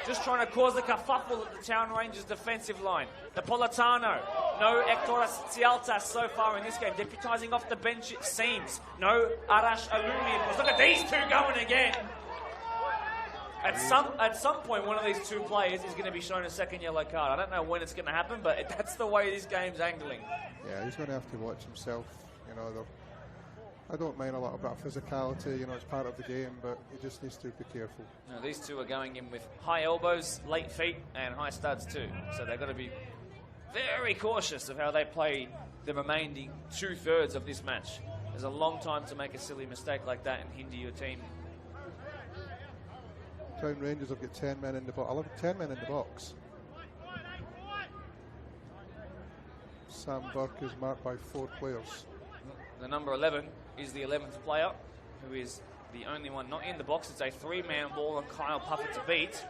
Just trying to cause the kerfuffle at the Town Rangers defensive line. Napolitano, no Hector Cialtas so far in this game. Deputising off the bench, it seems. No Arash Alumi, of course. Look at these two going again. At some point, one of these two players is going to be shown a second yellow card. I don't know when it's going to happen, but that's the way this game's angling. Yeah, he's going to have to watch himself. You know, I don't mind a little bit of physicality. You know, it's part of the game, but he just needs to be careful. Now, these two are going in with high elbows, late feet, and high studs too. So they've got to be very cautious of how they play the remaining 2/3 of this match. There's a long time to make a silly mistake like that and hinder your team. Town Rangers have got 10 men in the box. 10 men in the box. Sam Burke is marked by 4 players. The number 11 is the 11th player, who is the only one not in the box. It's a 3-man ball on Kyle Puffer to beat.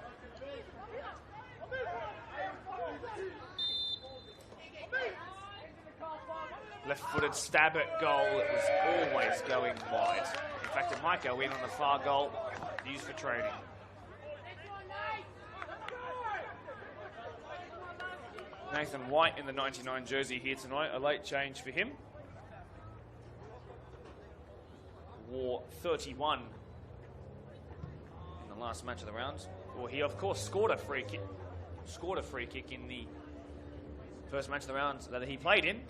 Left-footed stab at goal. It was always going wide. In fact, it might go in on the far goal, used for training. Nathan White in the 99 jersey here tonight. A late change for him. Wore 31 in the last match of the round. Well, he of course scored a free kick. Scored a free kick in the first match of the round that he played in.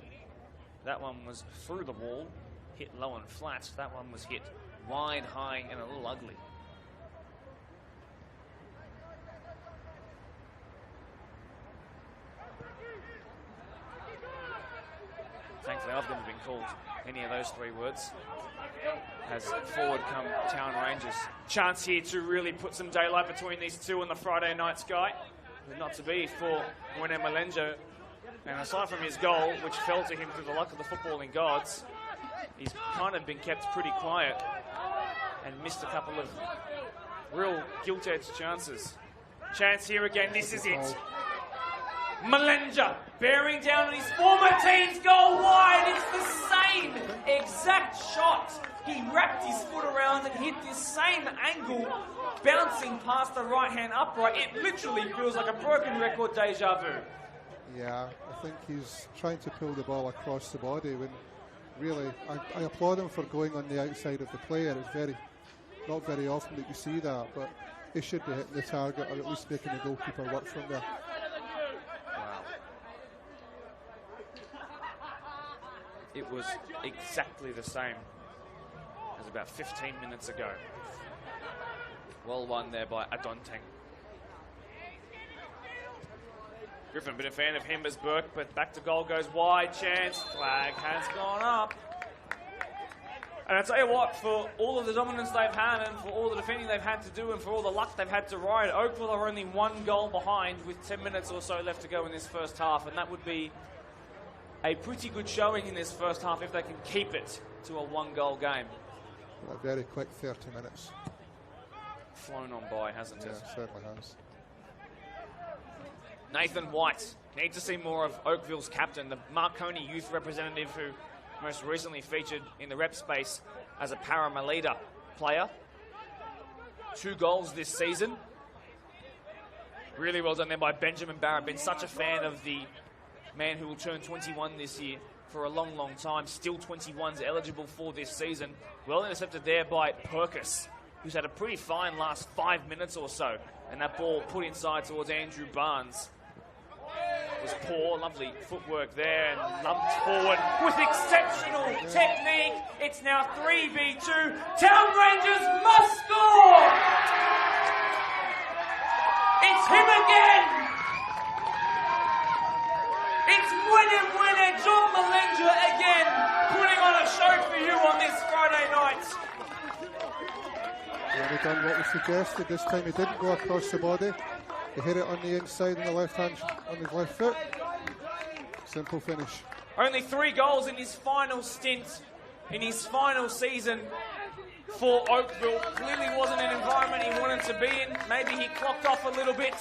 That one was through the wall, hit low and flat. That one was hit wide, high, and a little ugly. Thankfully, I've never been called any of those 3 words. As forward come Town Rangers. Chance here to really put some daylight between these two in the Friday night sky. But not to be for Mwene Malenja. And aside from his goal, which fell to him through the luck of the footballing gods, he's kind of been kept pretty quiet and missed a couple of real gilt-edged chances. Chance here again, this is it. Malenja bearing down on his former team's goal wide. It's the same exact shot. He wrapped his foot around and hit this same angle, bouncing past the right-hand upright. It literally feels like a broken record deja vu. Yeah, I think he's trying to pull the ball across the body when really, I applaud him for going on the outside of the player. It's not very often that you see that, but he should be hitting the target or at least making the goalkeeper work from there. Wow. It was exactly the same as about 15 minutes ago. Well won there by Adonteng. Griffin, been a fan of him as Burke, but back to goal goes wide. Chance, flag has gone up. And I tell you what, for all of the dominance they've had and for all the defending they've had to do and for all the luck they've had to ride, Oakville are only 1 goal behind with 10 minutes or so left to go in this first half, and that would be a pretty good showing in this first half if they can keep it to a 1-goal game. A very quick 30 minutes. Flown on by, hasn't it? Yeah, certainly has. Nathan White. Need to see more of Oakville's captain, the Marconi youth representative who most recently featured in the rep space as a Paramelita player. 2 goals this season. Really well done there by Benjamin Barrett. Been such a fan of the man who will turn 21 this year for a long, long time. Still 21's eligible for this season. Well intercepted there by Perkis, who's had a pretty fine last 5 minutes or so. And that ball put inside towards Andrew Barnes was poor. Lovely footwork there and lumped forward with exceptional technique. It's now 3v2. Town Rangers must score! It's him again! It's winner, John Malenja again, putting on a show for you on this Friday night. Yeah, he done what we suggested. This time he didn't go across the body. He hit it on the inside on the left hand, on his left foot. Simple finish. Only 3 goals in his final stint, in his final season for Oakville. Clearly wasn't an environment he wanted to be in. Maybe he clocked off a little bit.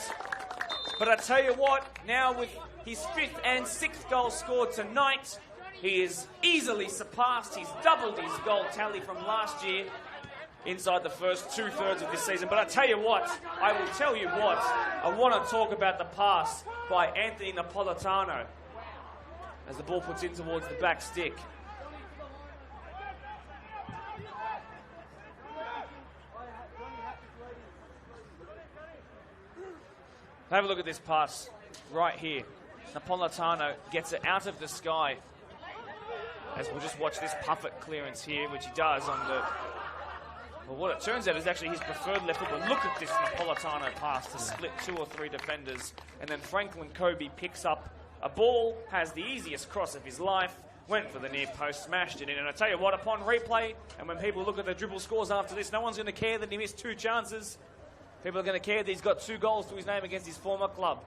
But I tell you what, now with his 5th and 6th goal scored tonight, he is easily surpassed. He's doubled his goal tally from last year inside the first 2/3 of this season. But I tell you what, I will tell you what, I want to talk about the pass by Anthony Napolitano as the ball puts in towards the back stick. Have a look at this pass right here. Napolitano gets it out of the sky. As we'll just watch this Puffett clearance here, which he does on the... Well, what it turns out is actually his preferred left foot. But look at this Napolitano pass to split 2 or 3 defenders. And then Franklin Kobe picks up a ball, has the easiest cross of his life, went for the near post, smashed it in. And I tell you what, upon replay, and when people look at the dribble scores after this, no one's going to care that he missed 2 chances. People are going to care that he's got 2 goals to his name against his former club.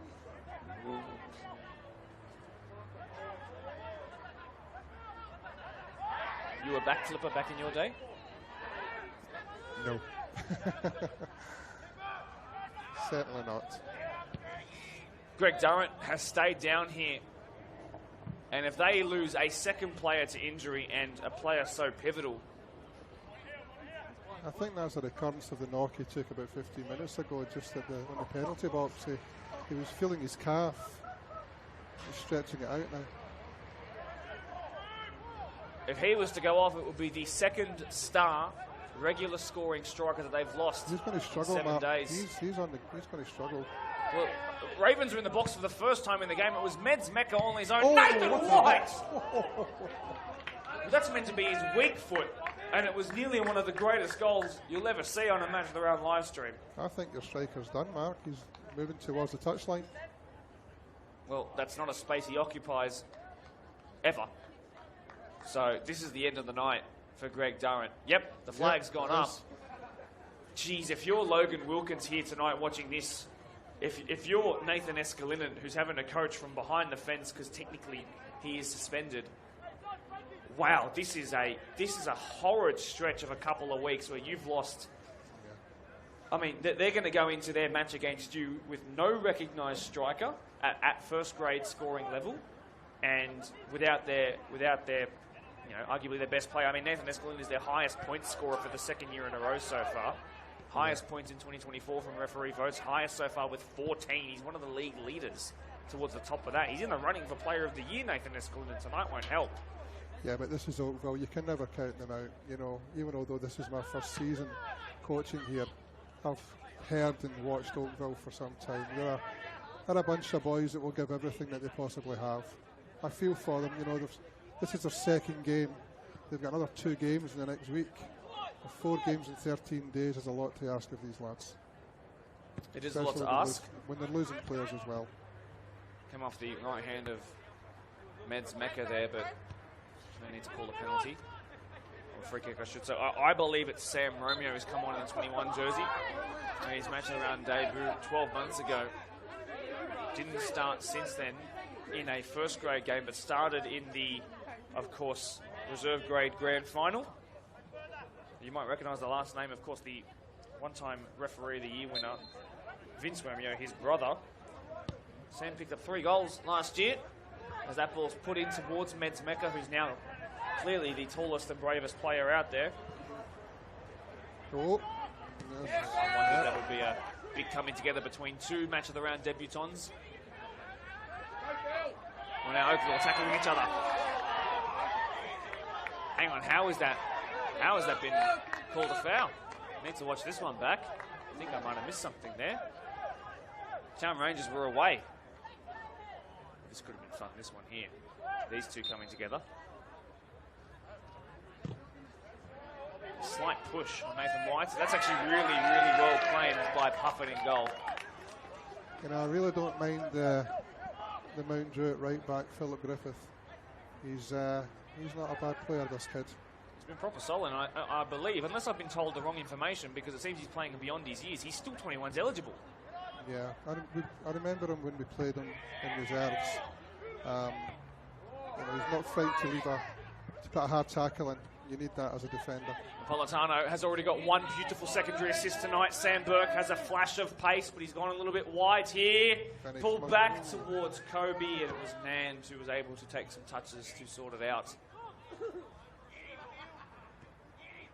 You were a back flipper back in your day? No. Certainly not. Greg Durrant has stayed down here. And if they lose a second player to injury and a player so pivotal... I think that's a recurrence of the knock he took about 15 minutes ago, just on the penalty box. He was feeling his calf. He's stretching it out now. If he was to go off, it would be the 2nd star regular scoring striker that they've lost. He's going to struggle, in 7 days. He's going to struggle. Well, Ravens are in the box for the first time in the game. It was Meds Mecca on his own. Nathan White! That's meant to be his weak foot, and it was nearly one of the greatest goals you'll ever see on a Match of the Round live stream. I think your striker's done, Mark. He's moving towards the touchline. Well, that's not a space he occupies ever. So this is the end of the night for Greg Durrant. Yep, the flag's gone up. Geez, if you're Logan Wilkins here tonight watching this, if you're Nathan Escalinen, who's having to coach from behind the fence because technically he is suspended, wow, this is a horrid stretch of a couple of weeks where you've lost I mean, they're going to go into their match against you with no recognised striker at first grade scoring level, and without their, arguably their best player. I mean, Nathan Escalon is their highest point scorer for the second year in a row so far. Highest points in 2024 from referee votes. Highest so far with 14. He's one of the league leaders towards the top of that. He's in the running for Player of the Year, Nathan Escalon, and tonight won't help. Yeah, but this is Oakville. You can never count them out. You know, even although this is my first season coaching here, I've heard and watched Oakville for some time. They're a bunch of boys that will give everything that they possibly have. I feel for them. You know, this is their second game. They've got another 2 games in the next week. 4 games in 13 days is a lot to ask of these lads. It is a lot to ask. When they're losing players as well. Come off the right hand of Meds Mecca there, but they need to call a penalty. Or a free kick, I should say. I believe it's Sam Romeo who's come on in the 21 jersey. And he's matching around debut 12 months ago. Didn't start since then in a first grade game, but started in the, of course, reserve grade grand final. You might recognise the last name, of course, the one-time referee of the year winner, Vince Romeo, his brother. Sam picked up 3 goals last year as that ball's put in towards Meds Mecca, who's now clearly the tallest and bravest player out there. Oh. I wondered that would be a big coming together between 2 match of the round debutants. Well, now Oakville attacking each other. Hang on, how is that? How has that been called a foul? Need to watch this one back. I think I might have missed something there. Town Rangers were away. This could have been fun, this one here. These 2 coming together. Slight push on Nathan White. That's actually really, really well played by Puffin in goal. You know, I really don't mind the Mount Druitt right back, Philip Griffith. He's not a bad player, this kid. He's been proper solid, and I believe, unless I've been told the wrong information, because it seems he's playing beyond his years, he's still 21's eligible. Yeah, I remember him when we played him in reserves. You know, he's not afraid to put a hard tackle in. You need that as a defender. Napolitano has already got 1 beautiful secondary assist tonight. Sam Burke has a flash of pace, but he's gone a little bit wide here. Pulled back towards Kobe, and it was Nand who was able to take some touches to sort it out.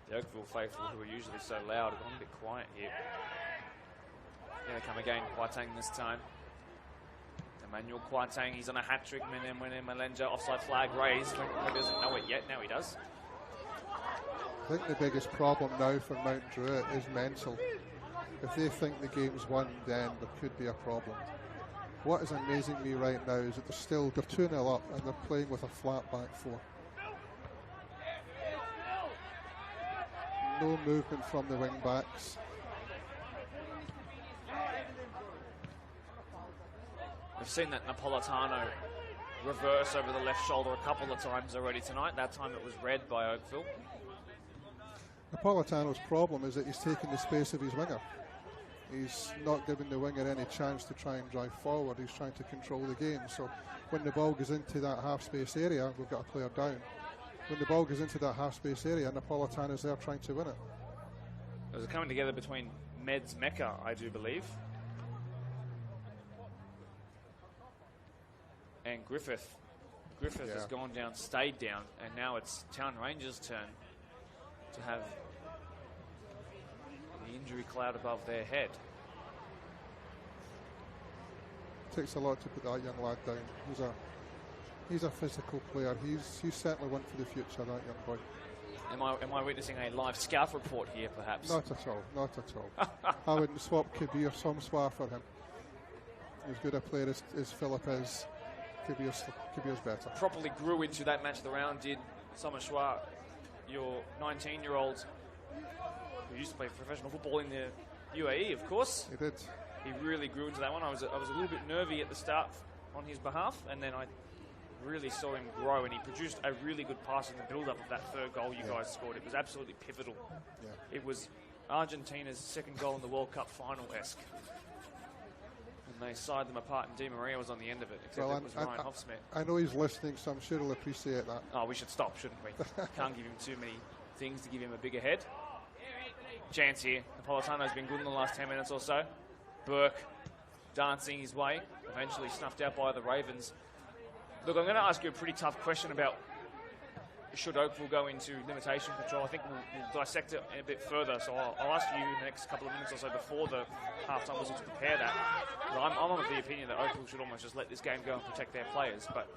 The Oakville faithful, who are usually so loud, have gone a bit quiet here. Here they come again, Kwarteng this time. Emmanuel Kwarteng, he's on a hat-trick. Melenja, offside flag raised. He doesn't know it yet, now he does. I think the biggest problem now for Mount Druitt is mental. If they think the game's won, then there could be a problem. What is amazing me right now is that they're 2-0 up and they're playing with a flat back 4. No movement from the wing backs. We've seen that Napolitano reverse over the left shoulder a couple of times already tonight. That time it was red by Oakville. Napolitano's problem is that he's taking the space of his winger. He's not giving the winger any chance to try and drive forward. He's trying to control the game. So when the ball goes into that half-space area, we've got a player down. When the ball goes into that half-space area, Napolitano's there trying to win it. There's a coming together between Meds Mecca, I do believe, and Griffith. Griffith has gone down, stayed down, and now it's Town Rangers' turn to have the injury cloud above their head. It takes a lot to put that young lad down. He's a physical player. He's certainly one for the future, that young boy. Am I witnessing a live scout report here, perhaps? Not at all, not at all. I wouldn't swap Kabir Somswar for him. As good a player as Philip is, Kabir's better. Properly grew into that match of the round, did Somashwar, your 19-year-old who used to play professional football in the UAE, of course. He did. He really grew into that one. I was a little bit nervy at the start on his behalf, and then I really saw him grow, and he produced a really good pass in the build-up of that 3rd goal you guys scored. It was absolutely pivotal. Yeah. It was Argentina's 2nd goal in the World Cup final-esque. And they side them apart, and Di Maria was on the end of it, except it was Ryan Hofsmith. I know he's listening, so I'm sure he'll appreciate that. Oh, we should stop, shouldn't we? Can't give him too many things to give him a bigger head. chance here. Napolitano's been good in the last 10 minutes or so. Burke dancing his way, eventually snuffed out by the Ravens. Look, I'm going to ask you a pretty tough question about should Oakville go into limitation control. I think we'll dissect it a bit further, so I'll ask you in the next couple of minutes or so before the half-time whistle to prepare that. I'm of the opinion that Oakville should almost just let this game go and protect their players, but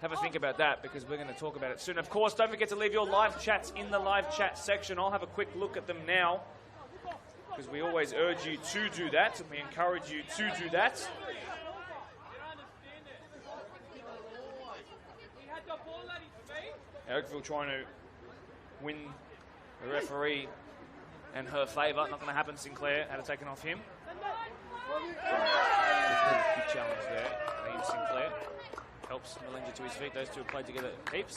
have a think about that because we're going to talk about it soon. Of course, don't forget to leave your live chats in the live chat section. I'll have a quick look at them now because we always urge you to do that and we encourage you to do that. Oakville trying to win the referee and her favour. Not going to happen. Sinclair had it taken off him. Big challenge there. Laing Sinclair helps Malenja to his feet. Those two have played together heaps.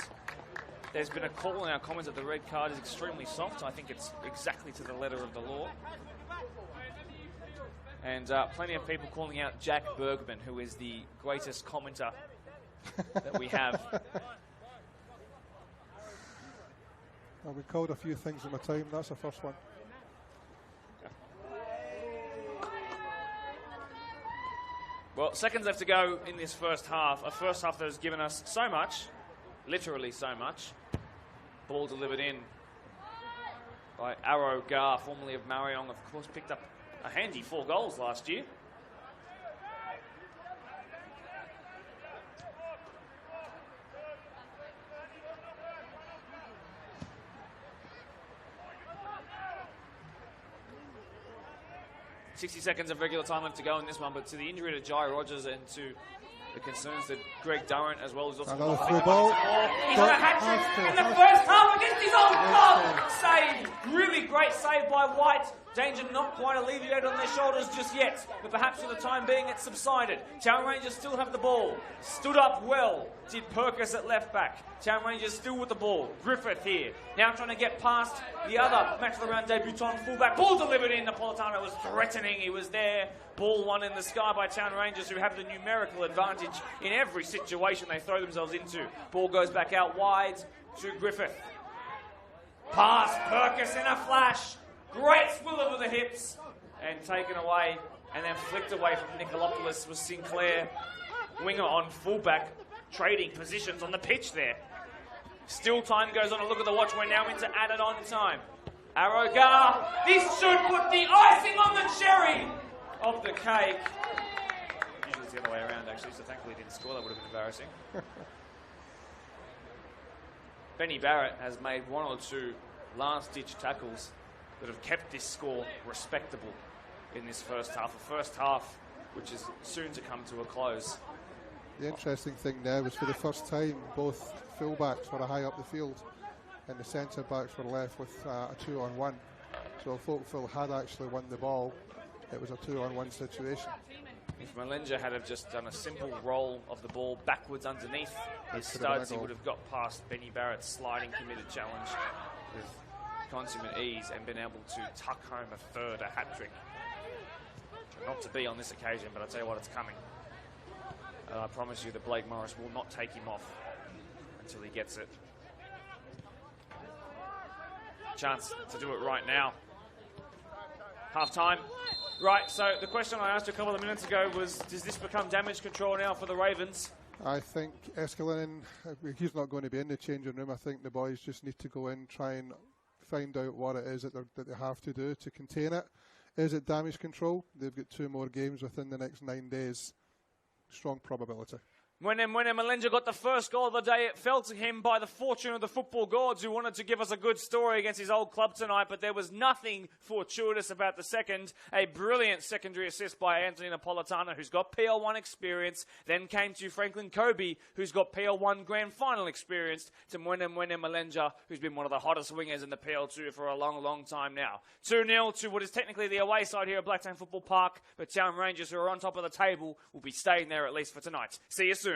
There's been a call in our comments that the red card is extremely soft. I think it's exactly to the letter of the law. And plenty of people calling out Jack Bergman, who is the greatest commenter that we have. Well, we called a few things in my time. That's the first one. Well, seconds left to go in this first half. A first half that has given us so much, literally so much. Ball delivered in by Arrow Gar, formerly of Marion. Of course, picked up a handy 4 goals last year. .60 seconds of regular time left to go in this one, but to the injury to Jai Rogers and to the concerns that Greg Durrant as well as also another through ball. He's got a hat-trick in the first half against his own club. Save, really great save by White. Danger not quite alleviated on their shoulders just yet, but perhaps for the time being it's subsided. Town Rangers still have the ball. Stood up well, did Perkis at left back. Town Rangers still with the ball. Griffith here, now trying to get past the other match of the round debutant fullback. Ball delivered in. Napolitano was threatening, he was there. Ball won in the sky by Town Rangers, who have the numerical advantage in every situation they throw themselves into. Ball goes back out wide to Griffith. Pass, Perkis in a flash. Great swill over the hips and taken away and then flicked away from Nicolopoulos was Sinclair. Winger on fullback, trading positions on the pitch there. Still time goes on. A look at the watch. We're now into added on time. Arrow Gar, this should put the icing on the cherry of the cake. Usually it's the other way around actually, so thankfully he didn't score. That would have been embarrassing. Benny Barrett has made 1 or 2 last-ditch tackles that have kept this score respectable in this first half. A first half which is soon to come to a close. The interesting thing now was for the first time both fullbacks were high up the field and the centre backs were left with a 2-on-1. So if Oakville had actually won the ball, it was a 2-on-1 situation. If Malenja had have just done a simple roll of the ball backwards underneath his studs, he would have got past Benny Barrett's sliding committed challenge with consummate ease and been able to tuck home a third, a hat-trick. Not to be on this occasion, but I'll tell you what, it's coming. I promise you that Blake Morris will not take him off until he gets it. Chance to do it right now. Half-time. Right, so the question I asked you a couple of minutes ago was, does this become damage control now for the Ravens? I think Escalinen, he's not going to be in the changing room. I think the boys just need to go in, try and find out what it is that they have to do to contain it. Is it damage control? They've got 2 more games within the next 9 days. Strong probability. When Malenja got the first goal of the day, it fell to him by the fortune of the football gods, who wanted to give us a good story against his old club tonight, but there was nothing fortuitous about the second. A brilliant secondary assist by Anthony Napolitano, who's got PL1 experience, then came to Franklin Kobe, who's got PL1 grand final experience, to Mwene Malenja, who's been one of the hottest wingers in the PL2 for a long, long time now. 2-0 to what is technically the away side here at Blacktown Football Park, but Town Rangers, who are on top of the table, will be staying there at least for tonight. See you soon.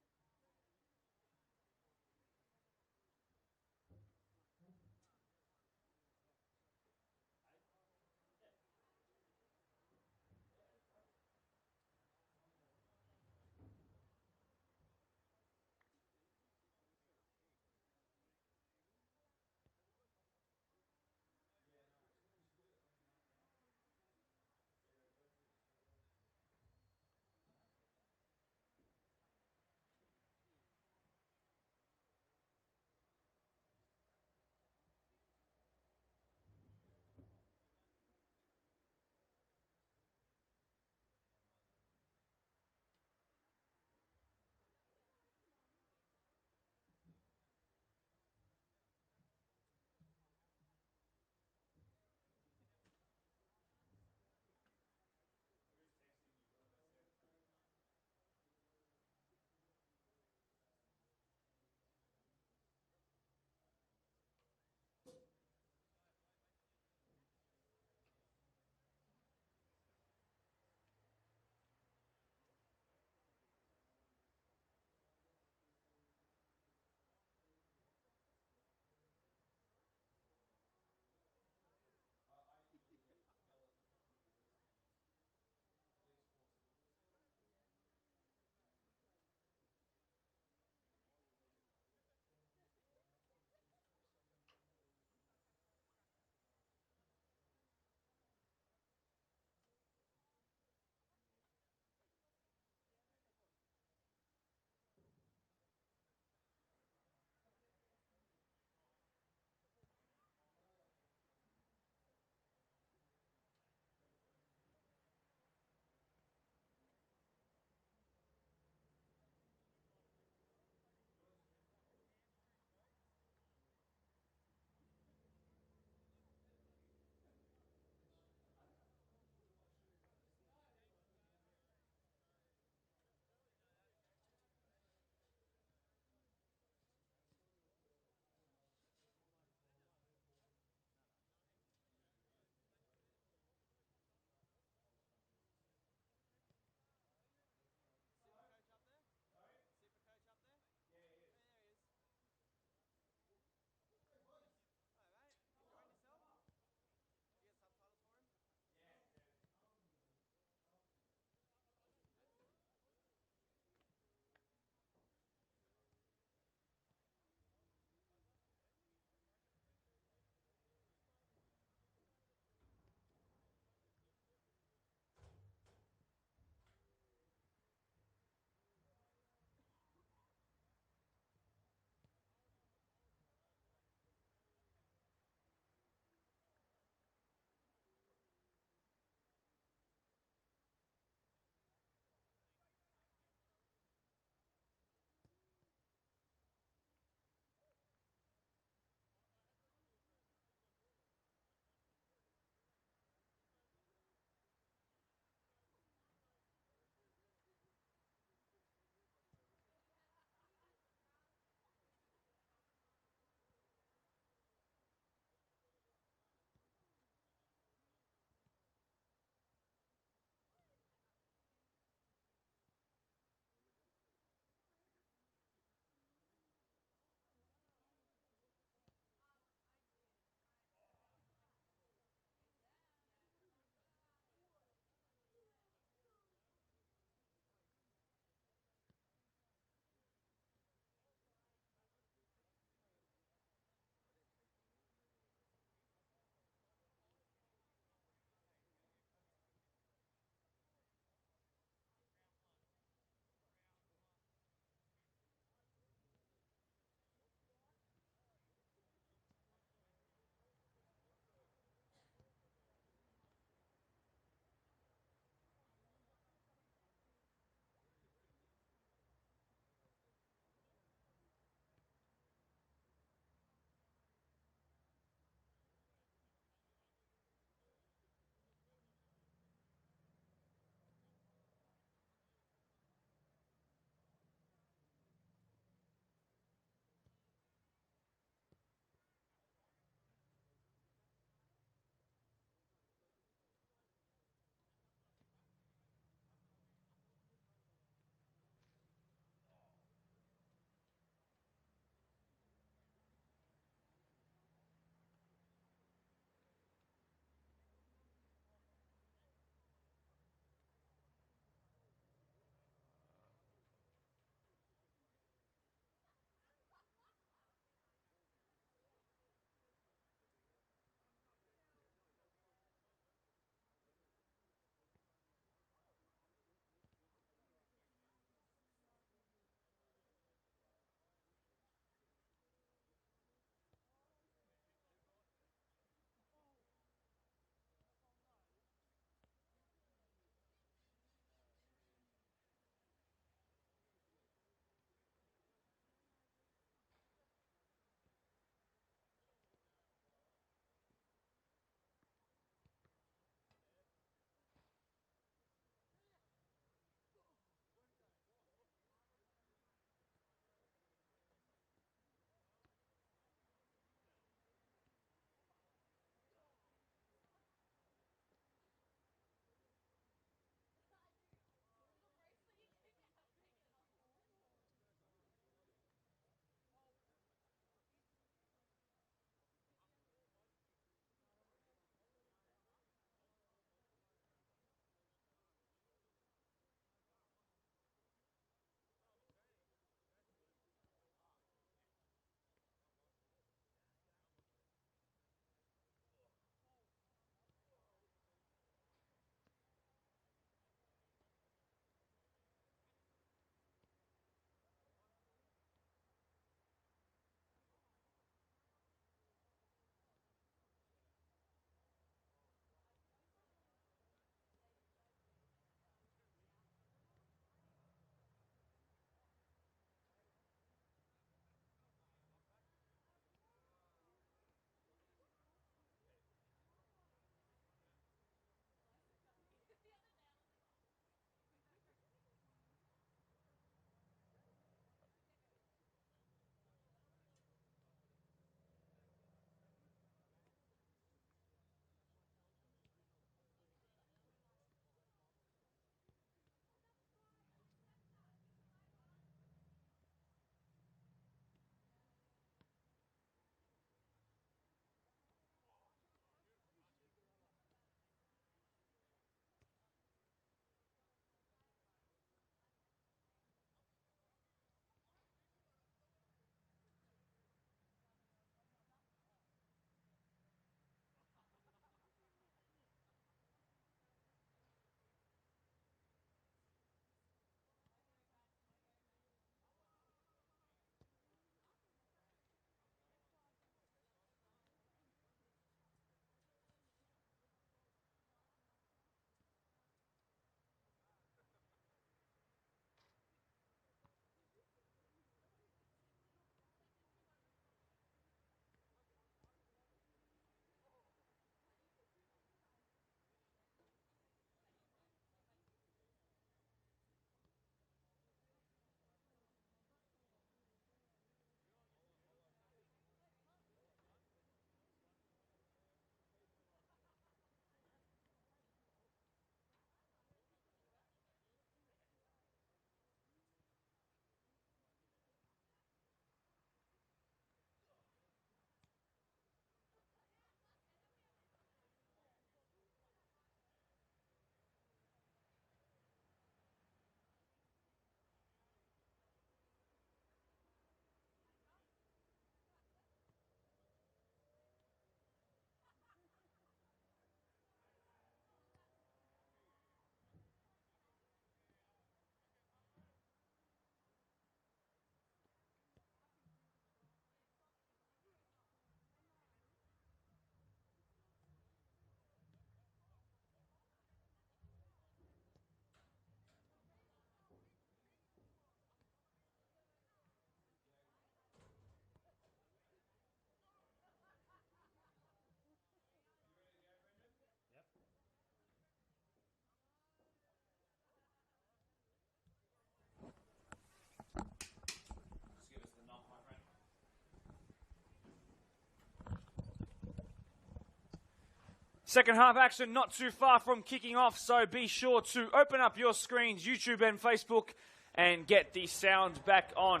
Second half action not too far from kicking off, so be sure to open up your screens, YouTube and Facebook, and get the sound back on.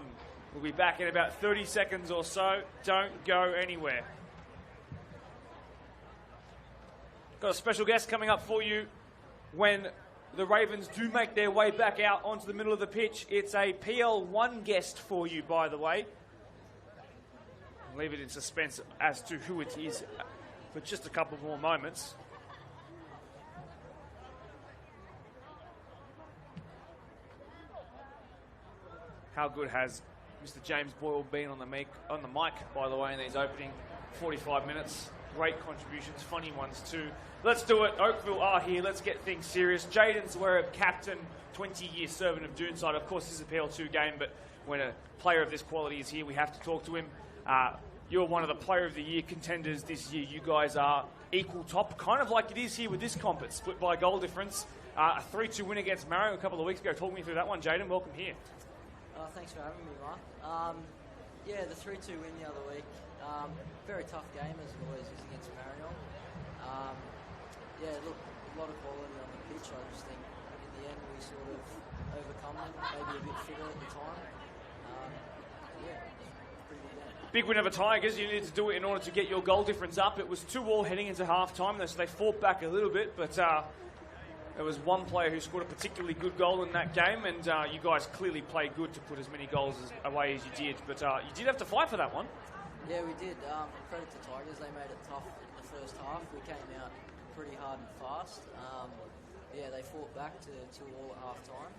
We'll be back in about 30 seconds or so. Don't go anywhere. Got a special guest coming up for you when the Ravens do make their way back out onto the middle of the pitch. It's a PL1 guest for you, by the way. I'll leave it in suspense as to who it is for just a couple more moments. How good has Mr. James Boyle been on the mic, by the way, in these opening 45 minutes? Great contributions, funny ones too. Let's do it. Oakville are here. Let's get things serious. Jaden Zwerb, captain, 20-year servant of Doonside. Of course, this is a PL2 game, but when a player of this quality is here, we have to talk to him. You're one of the Player of the Year contenders this year. You guys are equal top, kind of like it is here with this comp. It's split by goal difference. A 3-2 win against Mario a couple of weeks ago. Talk me through that one, Jaden. Welcome here. Thanks for having me, Mark. Yeah, the 3-2 win the other week. Very tough game, as it always is against Marion. Yeah, look, a lot of quality on the pitch. I just think in the end we sort of overcome them, maybe a bit fitter at the time. Yeah, pretty good game. Big win over Tigers. You needed to do it in order to get your goal difference up. It was 2-2 heading into half-time, so they fought back a little bit, but there was one player who scored a particularly good goal in that game, and you guys clearly played good to put as many goals away as you did, but you did have to fight for that one. Yeah, we did. Credit to Tigers, they made it tough in the first half. We came out pretty hard and fast. Yeah, they fought back to all at half-time.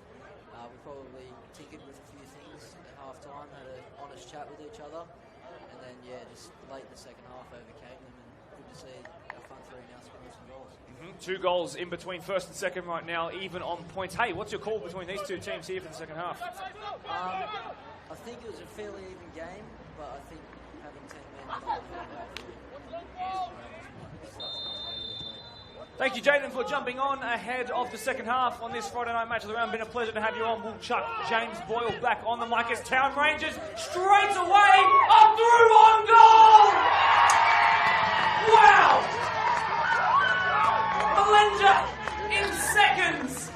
We probably tinkered with a few things at half-time, had an honest chat with each other, and then, yeah, just late in the second half overcame them, and good to see our front three now scoring some goals. 2 goals in between first and second right now, even on points. Hey, what's your call between these two teams here for the second half? I think it was a fairly even game, but I think having 10 men... Thank you, Jaden, for jumping on ahead of the second half on this Friday night match of the round. Been a pleasure to have you on. We'll chuck James Boyle back on the mic as Town Rangers straight away up through on goal! Wow! Melenja in seconds.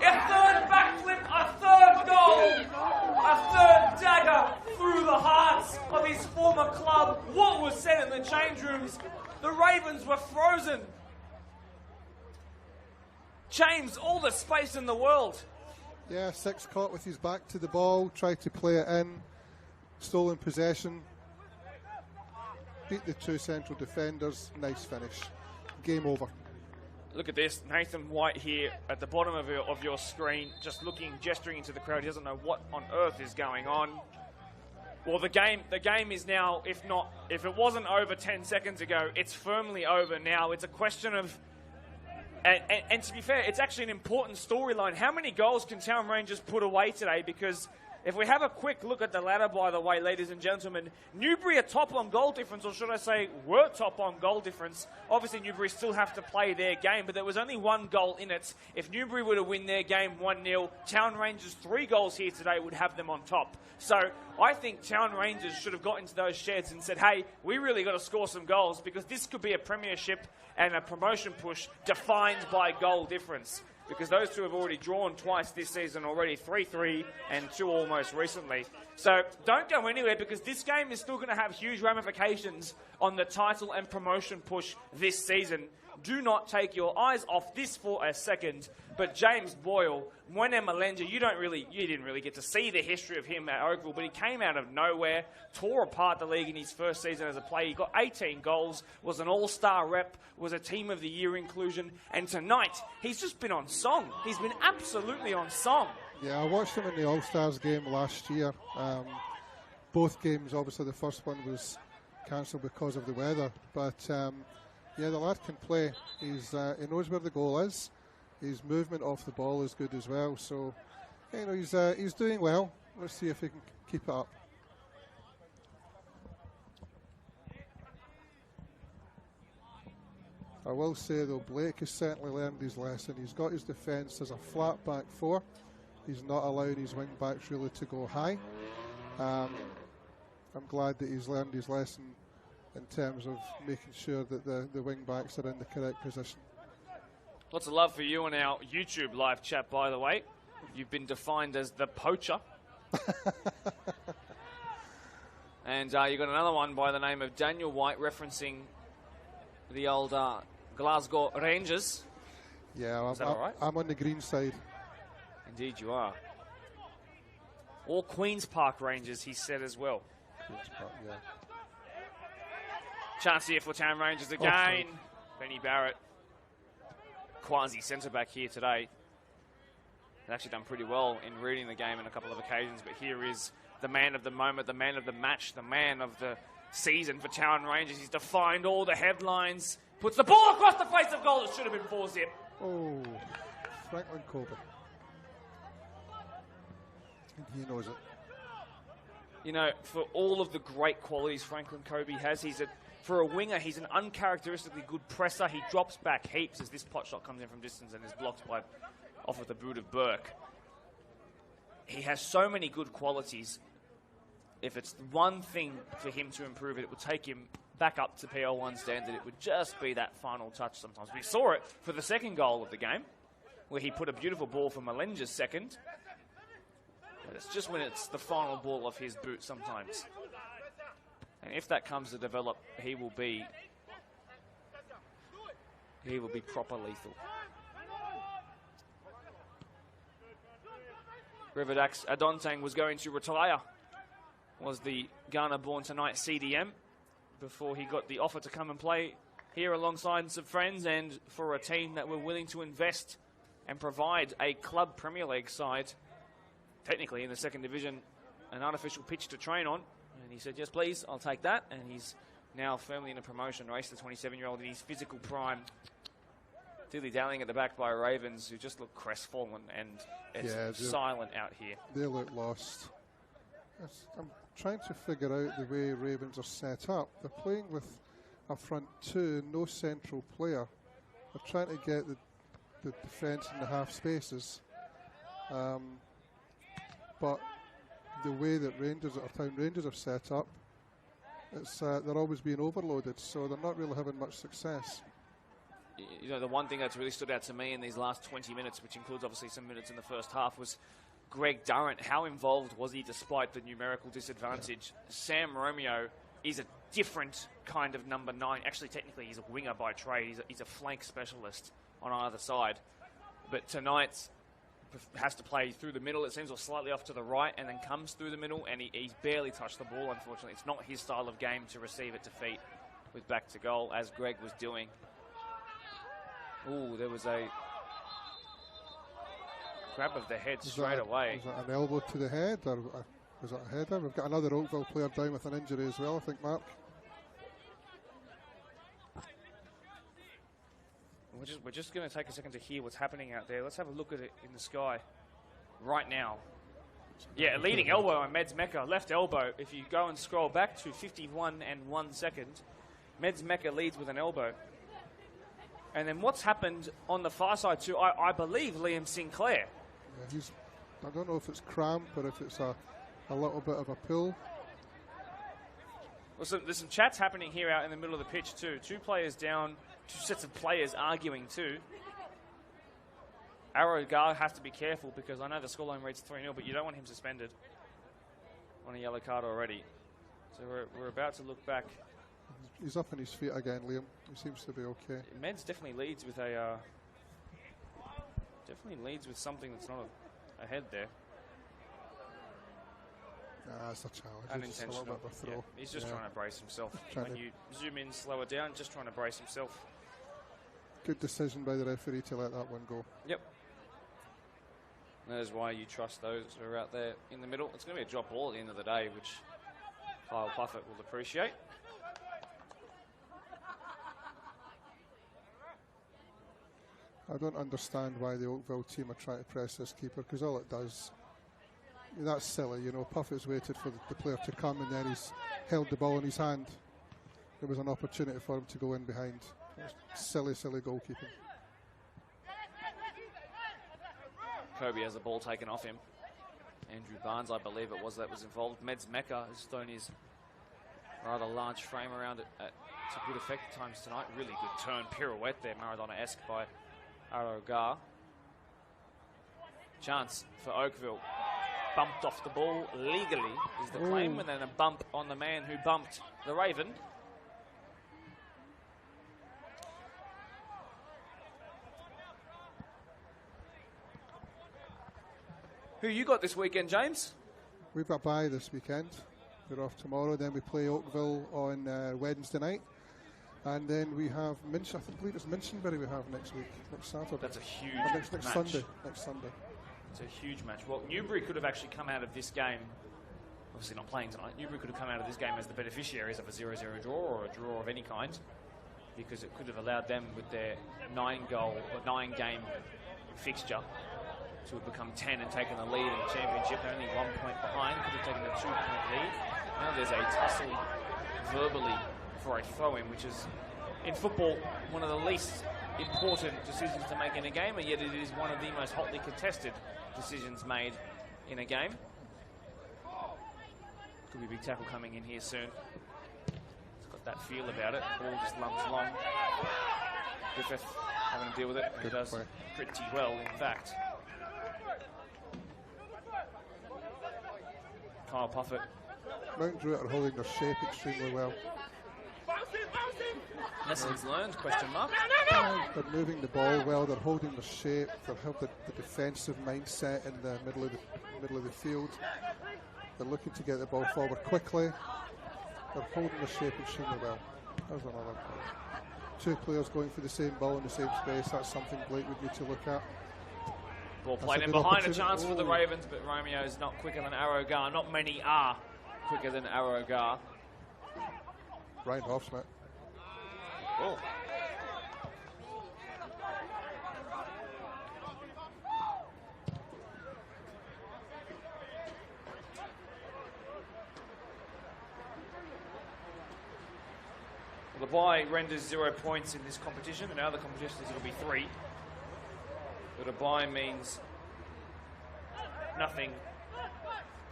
A third backflip, a third goal, a third dagger through the hearts of his former club. What was said in the change rooms? The Ravens were frozen. James, all the space in the world. Yeah, Six caught with his back to the ball, tried to play it in, stolen possession, beat the 2 central defenders, nice finish. Game over. Look at this, Nathan White here at the bottom of your screen, just gesturing into the crowd. He doesn't know what on earth is going on. Well, the game is now, if it wasn't over 10 seconds ago, it's firmly over now. It's a question of, and to be fair, it's actually an important storyline. How many goals can Town Rangers put away today? Because if we have a quick look at the ladder, by the way, ladies and gentlemen, Newbury are top on goal difference, or should I say were top on goal difference. Obviously, Newbury still have to play their game, but there was only 1 goal in it. If Newbury were to win their game 1-0, Town Rangers 3 goals here today would have them on top. So I think Town Rangers should have got into those sheds and said, hey, we really got to score some goals because this could be a premiership and a promotion push defined by goal difference. Because those two have already drawn twice this season already, 3-3 and 2 most recently. So don't go anywhere because this game is still going to have huge ramifications on the title and promotion push this season. Do not take your eyes off this for a second. But James Boyle, Mwene Melenja, you didn't really get to see the history of him at Oakville, but he came out of nowhere, tore apart the league in his first season as a player. He got 18 goals, was an all-star rep, was a Team of the Year inclusion, and tonight he's just been on song. He's been absolutely on song. Yeah, I watched him in the All-Stars game last year. Both games, obviously the first one was cancelled because of the weather, but yeah, the lad can play. He knows where the goal is. His movement off the ball is good as well. So, you know, he's doing well. Let's see if he can keep it up. I will say though, Blake has certainly learned his lesson. He's got his defence as a flat back 4. He's not allowed his wing backs really to go high. I'm glad that he's learned his lesson in terms of making sure that the wing backs are in the correct position. Lots of love for you on our YouTube live chat, by the way. You've been defined as the poacher. And you got another one by the name of Daniel White referencing the old Glasgow Rangers. Yeah, Is that all right? I'm on the green side. Indeed you are. Or Queen's Park Rangers, he said as well. Queen's Park, yeah. Chance here for Town Rangers again. Benny Barrett, quasi centre-back here today. He's actually done pretty well in reading the game on a couple of occasions, but here is the man of the moment, the man of the match, the man of the season for Town Rangers. He's defined all the headlines, puts the ball across the face of goal. It should have been 4-zip. Oh, Franklin Coburn. And he knows it. You know, for all of the great qualities Franklin Kobe has, for a winger, he's an uncharacteristically good presser. He drops back heaps as this pot shot comes in from distance and is blocked off of the boot of Burke. He has so many good qualities. If it's one thing for him to improve it would take him back up to PL1 standard. It would just be that final touch sometimes. We saw it for the second goal of the game, where he put a beautiful ball for Malenja's second. But it's just when it's the final ball of his boot sometimes. And if that comes to develop, he will be proper lethal. Riverdax Adontang was going to retire, was the Ghana-born tonight CDM, before he got the offer to come and play here alongside some friends and for a team that were willing to invest and provide a club Premier League side, technically in the second division, an artificial pitch to train on. And he said, yes, please, I'll take that. And he's now firmly in a promotion race, the 27-year-old in his physical prime. Dilly-dallying at the back by Ravens, who just look crestfallen and it's silent out here. They look lost. I'm trying to figure out the way Ravens are set up. They're playing with a front two, no central player. They're trying to get the defence in the half spaces. But the way that Town Rangers are set up, they're always being overloaded, so they're not really having much success. You know, the one thing that's really stood out to me in these last 20 minutes, which includes obviously some minutes in the first half, was Greg Durrant. How involved was he despite the numerical disadvantage? Yeah. Sam Romeo is a different kind of number 9. Actually, technically, he's a winger by trade. He's a flank specialist on either side. But tonight has to play through the middle, it seems, or slightly off to the right, and then comes through the middle, and he's barely touched the ball, unfortunately. It's not his style of game to receive it to feet with back to goal, as Greg was doing. Ooh, there was a grab of the head straight away. Was that an elbow to the head, or was that a header? We've got another Oakville player down with an injury as well, I think, Mark. We're just going to take a second to hear what's happening out there. Let's have a look at it in the sky right now. Yeah, a leading elbow on Meds Mecca, left elbow. If you go and scroll back to 51 and 1 second, Meds Mecca leads with an elbow. And then what's happened on the far side too, I believe Liam Sinclair. Yeah, I don't know if it's cramp or if it's a little bit of a pull. Well, there's some chats happening here out in the middle of the pitch too. 2 players down, 2 sets of players arguing too. Arrow Gar has to be careful because I know the scoreline reads 3-0, but you don't want him suspended on a yellow card already. So we're about to look back. He's up on his feet again, Liam. He seems to be okay. Meds definitely leads with something that's not a head there. It's a challenge. Unintentional. It's a little bit of a throw. Yeah, he's just trying to brace himself. When you zoom in, slow it down, just trying to brace himself. Good decision by the referee to let that one go. Yep. That is why you trust those who are out there in the middle. It's going to be a drop ball at the end of the day, which Kyle Puffett will appreciate. I don't understand why the Oakville team are trying to press this keeper, because all it does, that's silly, you know. Puffett's waited for the player to come and then he's held the ball in his hand. There was an opportunity for him to go in behind. Silly goalkeeping. Kobe has the ball taken off him. Andrew Barnes, I believe it was, that was involved. Meds Mecca has thrown his Rather large frame around it to good effect at times tonight. Really good turn pirouette there, Maradona-esque by Arogar. Chance for Oakville. Bumped off the ball legally is the claim, and then a bump on the man who bumped the Raven. Who you got this weekend, James? We've got a bye this weekend. We're off tomorrow, then we play Oakville on Wednesday night. And then we have I believe it's Minchinbury we have next week, next Saturday. That's a huge next match. Next Sunday. It's a huge match. Well, Newbury could have actually come out of this game, obviously not playing tonight, Newbury could have come out of this game as the beneficiaries of a 0-0 draw or a draw of any kind, because it could have allowed them with their 9-game fixture to have become 10 and taken the lead in the championship. They're only 1 point behind, could have taken a 2-point lead. Now there's a tussle verbally for a throw-in, which is, in football, one of the least important decisions to make in a game, and yet it is one of the most hotly contested decisions made in a game. Could be a big tackle coming in here soon. It's got that feel about it. Ball just lumps along. Griffith having to deal with it. He does pretty well, in fact. Kyle Puffett. Mount Druitt are holding their shape extremely well. Lessons learned, question mark. They're moving the ball well, they're holding their shape, they have the defensive mindset in the middle of the field. They're looking to get the ball forward quickly. They're holding their shape extremely well. There's another one. Two players going for the same ball in the same space, that's something Blake would need to look at. Ball played in behind, a chance for the Ravens, but Romeo's not quicker than Arogar. Not many are quicker than Arogar. Ryan Hoffsmith. Oh. Well, the bye renders 0 points in this competition, and other competitions it'll be 3. But a bye means nothing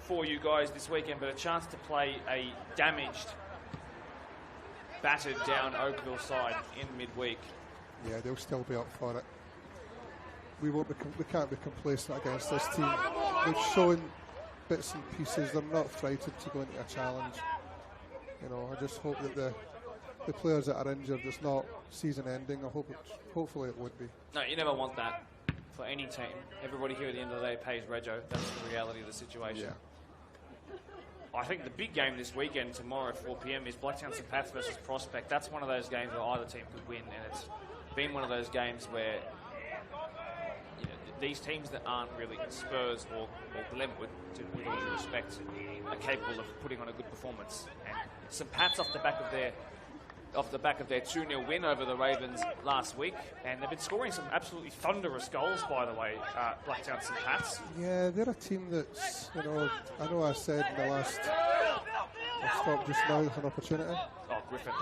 for you guys this weekend, but a chance to play a damaged, battered down Oakville side in midweek. Yeah, they'll still be up for it. We can't be complacent against this team. They've shown bits and pieces. They're not frightened to go into a challenge. You know, I just hope that the players that are injured, it's not season ending. Hopefully it would be. No, you never want that for any team. Everybody here at the end of the day pays Rego. That's the reality of the situation. Yeah. I think the big game this weekend, tomorrow at 4 p.m, is Blacktown St Pats versus Prospect. That's one of those games where either team could win, and it's been one of those games where these teams that aren't really Spurs or Glenwood, with all due respect, are capable of putting on a good performance. And St Pats off the back of their 2-0 win over the Ravens last week, and they've been scoring some absolutely thunderous goals, by the way, Blacktown St Pats. Yeah, they're a team that's, I know I said in the last, I'll stop just now with an opportunity. Oh, Griffith.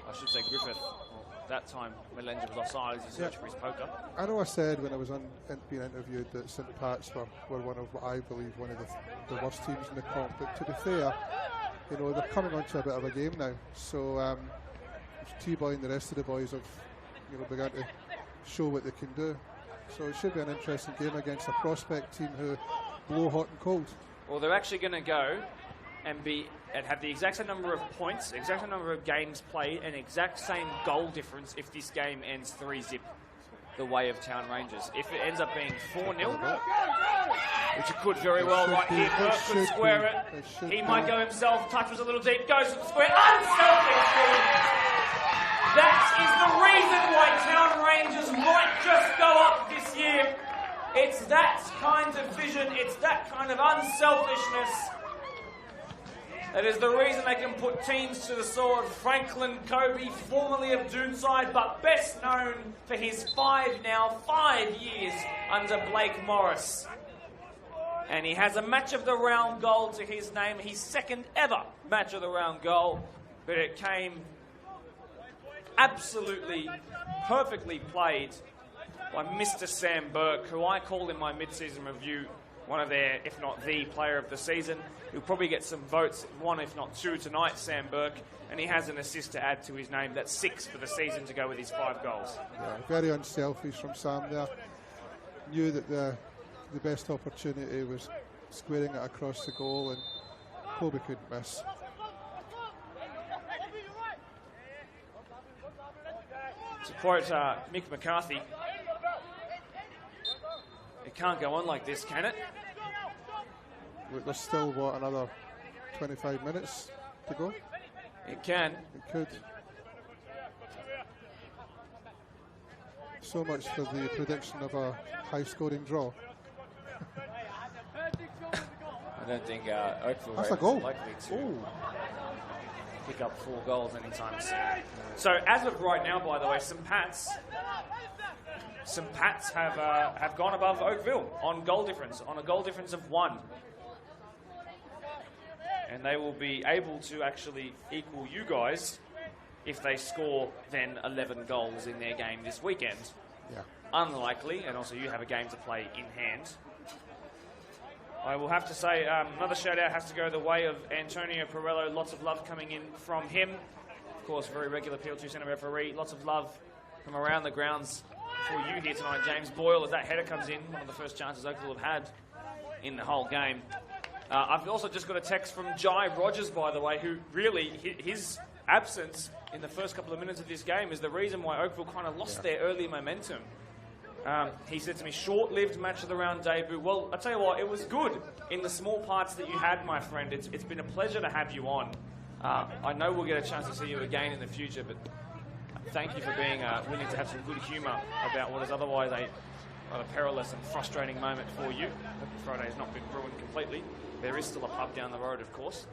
I should say Griffith. Well, that time, Melenja was offside as he searched for his poker. I know I said when I was being interviewed that St Pat's were one of what I believe one of the worst teams in the comp, but to be fair, they're coming onto a bit of a game now, so T-Boy and the rest of the boys have begun to show what they can do. So it should be an interesting game against a Prospect team who blow hot and cold. Well, they're actually going to go and have the exact same number of points, exact same number of games played, and exact same goal difference if this game ends 3-0 the way of Town Rangers. If it ends up being 4-0, which it could very well right here, Burke could square it. He might go himself, touch was a little deep, goes to the square, unselfish. That is the reason why Town Rangers might just go up this year. It's that kind of vision, it's that kind of unselfishness that is the reason they can put teams to the sword. Franklin Kobe, formerly of Doonside, but best known for his 5 years under Blake Morris. And he has a match of the round goal to his name, his second ever match of the round goal, but it came absolutely perfectly played by Mr. Sam Burke, who I called in my mid-season review one of their, if not the player of the season. He'll probably get some votes, 1 if not 2 tonight, Sam Burke, and he has an assist to add to his name. That's 6 for the season to go with his 5 goals. Yeah, very unselfish from Sam there. Knew that the best opportunity was squaring it across the goal, and Kobe couldn't miss. To quote Mick McCarthy, it can't go on like this, can it? There's still, what, another 25 minutes to go? It can. It could. So much for the prediction of a high-scoring draw. I don't think Oakville That's a is goal. likely to Ooh. pick up 4 goals anytime soon. So as of right now, by the way, some Pats have gone above Oakville on goal difference, on a goal difference of 1. And they will be able to actually equal you guys if they score then 11 goals in their game this weekend. Yeah. Unlikely, and also you have a game to play in hand. I will have to say another shout-out has to go the way of Antonio Perello. Lots of love coming in from him. Of course, very regular PL2 Centre referee. Lots of love from around the grounds for you here tonight. James Boyle, as that header comes in, one of the first chances Oakville have had in the whole game. I've also just got a text from Jai Rogers, by the way, who really, his absence in the first couple of minutes of this game is the reason why Oakville kind of lost their early momentum. He said to me, short-lived match of the round debut. Well, I tell you what, it was good in the small parts that you had, my friend. It's been a pleasure to have you on. I know we'll get a chance to see you again in the future, but thank you for being willing to have some good humour about what is otherwise a rather perilous and frustrating moment for you. Friday has not been ruined completely. There is still a pub down the road, of course.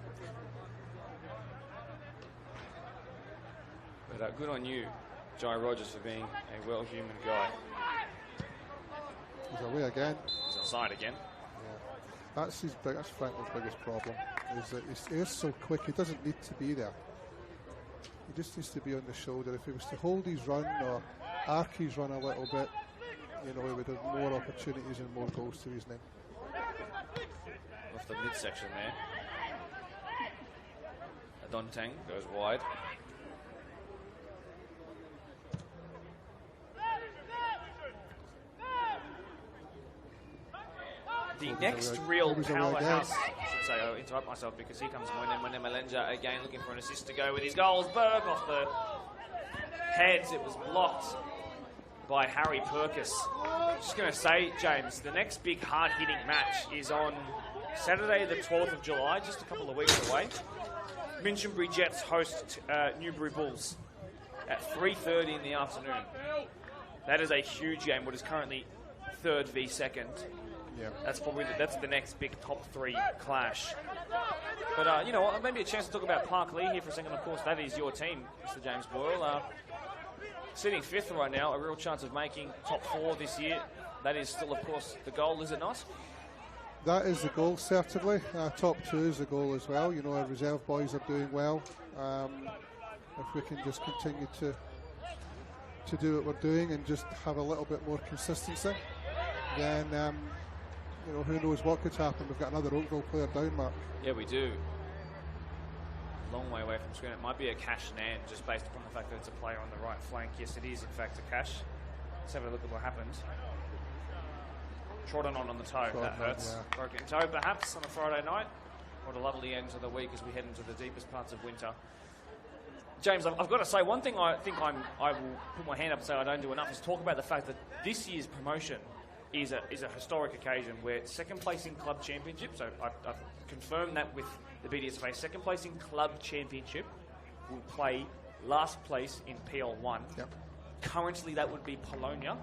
But good on you, Jai Rogers, for being a well-human guy. He's away again. He's offside again. Yeah. That's Franklin's biggest problem, is that he is so quick, he doesn't need to be there. He just needs to be on the shoulder. If he was to hold his run or arc his run a little bit, you know, he would have more opportunities and more goals to his name. Off the midsection there. Adonteng goes wide. The next real powerhouse, I should say, I'll interrupt myself because here comes Mwene Malenja again looking for an assist to go with his goals. Berg off the heads, it was blocked by Harry Purkis. Just going to say, James, the next big hard-hitting match is on Saturday the 12th of July, just a couple of weeks away. Minchinbury Jets host Newbury Bulls at 3:30 in the afternoon. That is a huge game, what is currently 3rd v 2nd. Yeah. That's the next big top 3 clash. But you know what, maybe a chance to talk about Park Lee here for a second. Of course, that is your team, Mr. James Boyle. Sitting 5th right now, a real chance of making top 4 this year. That is still, of course, the goal, is it not? That is the goal, certainly. Top 2 is the goal as well. You know, our reserve boys are doing well. If we can just continue to do what we're doing and just have a little bit more consistency, then you know, who knows what could happen. We've got another Oakville player down, Mark. Yeah, we do. Long way away from screen. It might be a Cash Nan, just based upon the fact that it's a player on the right flank. Yes, it is, in fact, a Cash. Let's have a look at what happened. Trodden on the toe. That hurts. Yeah. Broken toe, perhaps, on a Friday night. What a lovely end to the week as we head into the deepest parts of winter. James, I've got to say, one thing I think I will put my hand up and say I don't do enough is talk about the fact that this year's promotion is a historic occasion where second place in club championship, so I've confirmed that with the BDSFA, second place in club championship will play last place in PL1. Yep. Currently that would be Polonia.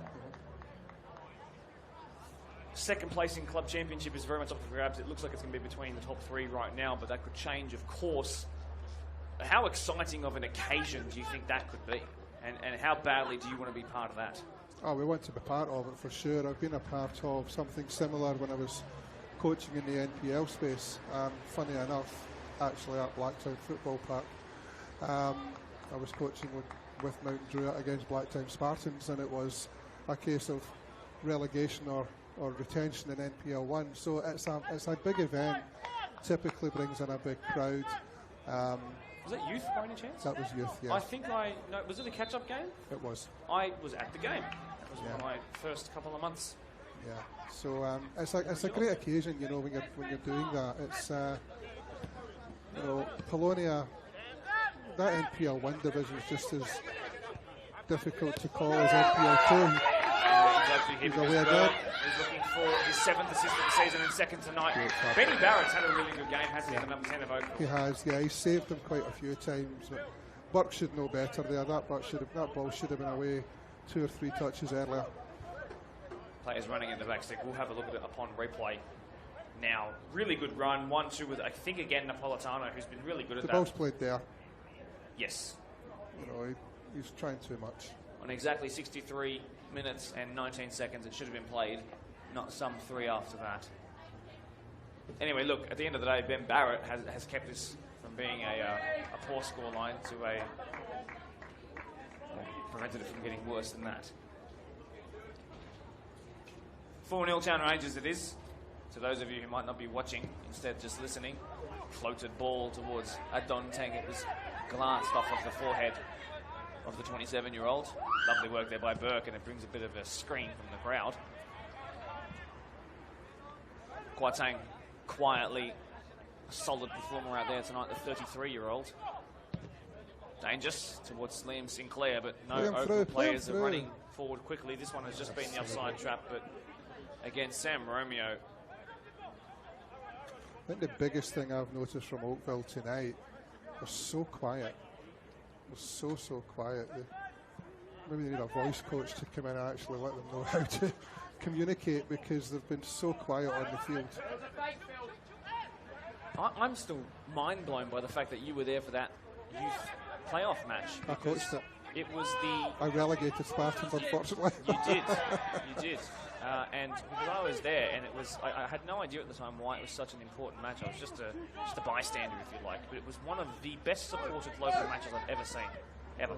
Second place in club championship is very much up for grabs. It looks like it's going to be between the top 3 right now, but that could change, of course. How exciting of an occasion do you think that could be? And how badly do you want to be part of that? Oh, we want to be part of it for sure. I've been a part of something similar when I was coaching in the NPL space. Funny enough, actually at Blacktown Football Park, I was coaching with Mount Druitt against Blacktown Spartans, and it was a case of relegation or retention in NPL 1. So it's a big event typically brings in a big crowd. Was it youth by any chance? That was youth, yeah. I think no, was it a catch-up game? It was. I was at the game. It was one of my first couple of months. Yeah. So it's a great occasion, you know, when you're doing that. It's you know, Polonia. That NPL 1 division is just as difficult to call as NPL 2. He's looking for his 7th assist of the season and second tonight. Benny Barrett's had a really good game, hasn't he, the number 10 of Oakville? He has, yeah. He's saved them quite a few times. But Burke should know better there. That ball should have been away 2 or 3 touches earlier. Players running in the back stick. We'll have a look at it upon replay now. Really good run. 1-2 with, I think, again, Napolitano, who's been really good at that. The ball's played there. Yes. You know, he's trying too much. On exactly 63 minutes and 19 seconds, it should have been played, not some 3 after that. Anyway, look, at the end of the day, Ben Barrett has kept this from being a poor scoreline to prevented it from getting worse than that. 4-0 Town Rangers it is. To those of you who might not be watching, instead just listening, floated ball towards Adon Teng. It was glanced off of the forehead of the 27-year-old. Lovely work there by Burke, and it brings a bit of a scream from the crowd. Kwarteng quietly a solid performer out there tonight, the 33-year-old. Dangerous towards Liam Sinclair, but no Oakville players are running forward quickly. This one has just been the offside trap, but again, Sam Romeo. I think the biggest thing I've noticed from Oakville tonight, they're so quiet. They're so quiet. Maybe they need a voice coach to come in and actually let them know how to communicate, because they've been so quiet on the field. I'm still mind blown by the fact that you were there for that youth playoff match. I coached it. It was the... I relegated Spartans, unfortunately. You did. And because I was there, and it was, I had no idea at the time why it was such an important match. I was just a bystander, if you like. But it was one of the best supported local matches I've ever seen, ever.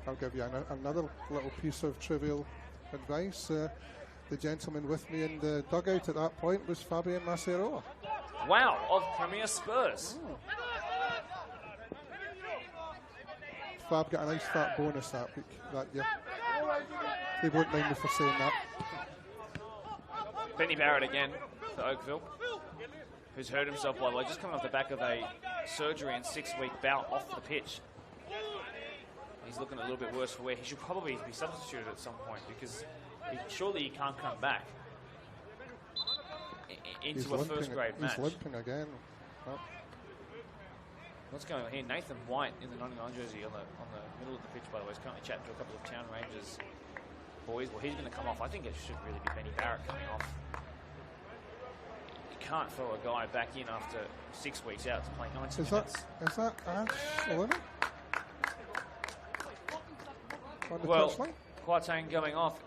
I'll give you another little piece of trivial advice. The gentleman with me in the dugout at that point was Fabian Maceroa. Wow, of Premier Spurs. Oh. Fab got a nice fat bonus that year. They won't mind me for saying that. Benny Barrett again for Oakville, who's hurt himself, by the way, just coming off the back of a surgery and 6-week bout off the pitch. He's looking a little bit worse for wear. He should probably be substituted at some point, because surely he can't come back into a first-grade match. He's limping again. Oh. What's going on here? Nathan White in the 99 jersey on the middle of the pitch, by the way, is currently chatting to a couple of Town Rangers boys. Well, he's going to come off. I think it should really be Benny Barrett coming off. You can't throw a guy back in after 6 weeks out to play 90 minutes. Is that Ash Olena? Well, Kwarteng going off.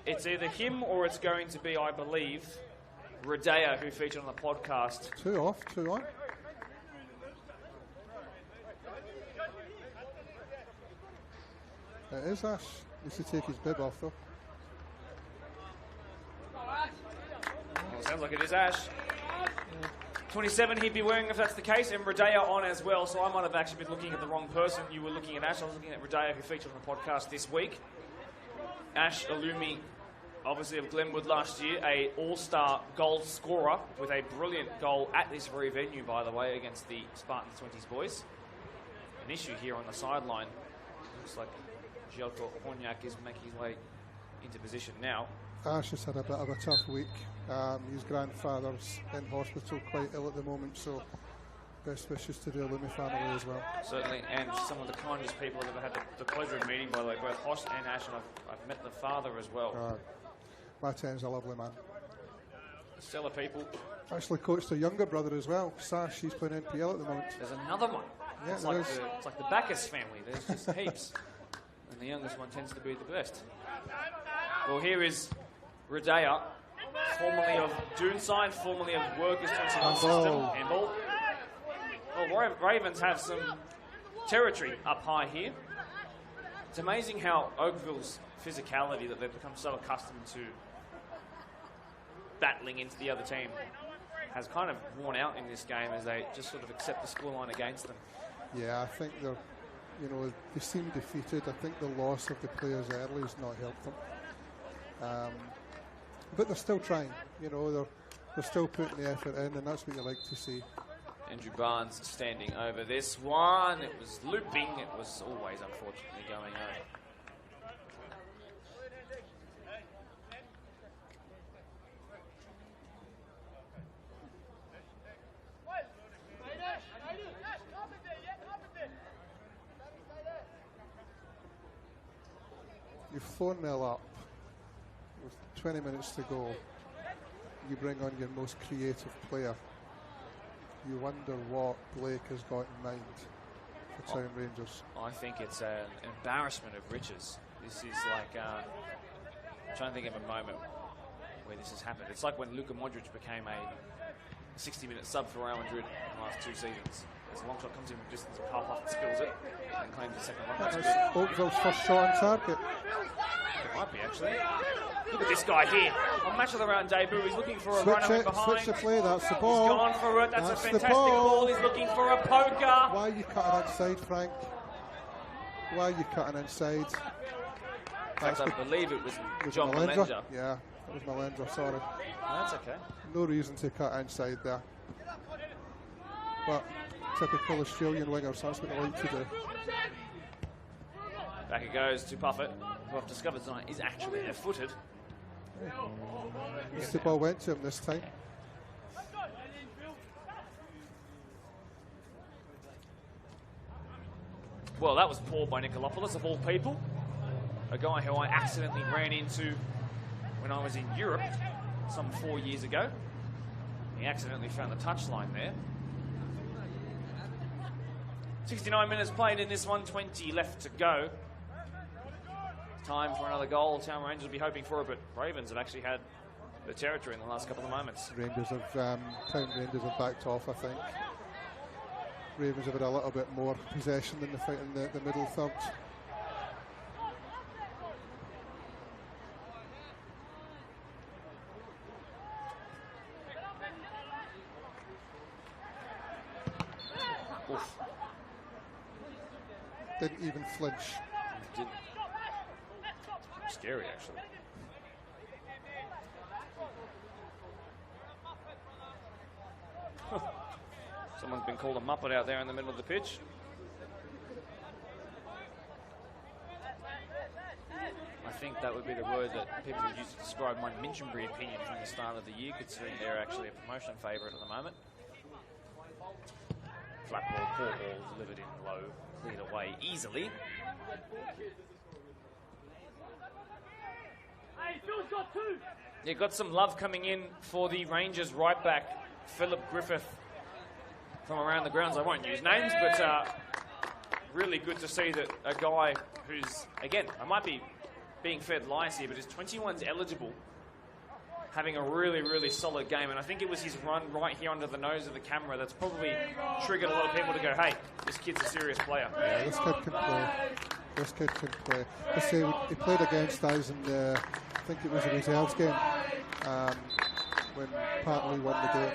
It's either him or it's going to be, I believe, Radea, who featured on the podcast. 2 off, 2 on. It is Ash. Needs to take his bib off, though. Well, sounds like it is Ash. 27 he'd be wearing if that's the case, and Radea on as well, so I might have actually been looking at the wrong person. You were looking at Ash. I was looking at Radea, who featured on the podcast this week. Ash Alumi, obviously of Glenwood last year, a all-star goal scorer with a brilliant goal at this very venue, by the way, against the Spartans 20s boys. An issue here on the sideline. Looks like Jelko Hornyak is making his way into position now. Ash has had a bit of a tough week. His grandfather's in hospital, quite ill at the moment, so best wishes to the Alumi family as well. Certainly, and some of the kindest people I've ever had the pleasure of meeting, by the way, both Hoss and Ash, and I've met the father as well. Martin's a lovely man. Stellar people. Actually coached a younger brother as well, Sash. He's playing NPL at the moment. There's another one. Yeah, it's like the Bacchus family. There's just heaps. And the youngest one tends to be the best. Well, here is Radea, formerly of Doonside, formerly of Workers 21 System. Handball. Well, Ravens have some territory up high here. It's amazing how Oakville's physicality, that they've become so accustomed to battling into the other team, has kind of worn out in this game as they just sort of accept the scoreline against them. Yeah, I think they're, you know, they seem defeated. I think the loss of the players early has not helped them. But they're still trying. You know, they're still putting the effort in, and that's what you like to see. Andrew Barnes standing over this one. It was looping. It was always, unfortunately, going over. You've 4-0 up with 20 minutes to go. You bring on your most creative player. You wonder what Blake has got in mind for Town Rangers. I think it's an embarrassment of riches. This is like, I'm trying to think of a moment where this has happened. It's like when Luka Modric became a 60-minute sub for Real Madrid in the last 2 seasons. As a long shot comes in from distance, and half and spills it, and claims the second one. That's Oakville's first shot on target. It might be, actually. Look at this guy here. On match of the round debut, he's looking for a runner behind. Switch the play, that's the ball. He's gone for it, that's a fantastic ball. He's looking for a poker. Why are you cutting inside, Frank? Why are you cutting inside? In fact, I believe it was John Melendra. Yeah, it was Melendra, sorry. That's okay. No reason to cut inside there. But typical Australian wingers, that's what they like to do. Back it goes to Puffett, who I've discovered tonight is actually left-footed. Yes, the ball went to him this time. Well, that was poor by Nikolopoulos, of all people. A guy who I accidentally ran into when I was in Europe some 4 years ago. He accidentally found the touchline there. 69 minutes played in this one, 20 left to go. Time for another goal. Town Rangers will be hoping for it, but Ravens have actually had the territory in the last couple of moments. Town Rangers have backed off, I think. Ravens have had a little bit more possession than the fight in the middle third. Oof. Didn't even flinch. Didn't. Scary, actually. Someone's been called a muppet out there in the middle of the pitch. I think that would be the word that people would use to describe my Minchinbury opinion from the start of the year, considering they're actually a promotion favourite at the moment. Flat ball, poor ball, delivered in low, cleared away easily. Yeah, got some love coming in for the Rangers right back, Philip Griffith, from around the grounds. I won't use names, but really good to see that a guy who's, again, I might be being fed lies here, but his 21's eligible, having a really, really solid game. And I think it was his run right here under the nose of the camera that's probably triggered a lot of people to go, hey, this kid's a serious player. Yeah, this kid can play. This kid can play. I say he played against us in the, I think it was a reserves game when Partney won the game.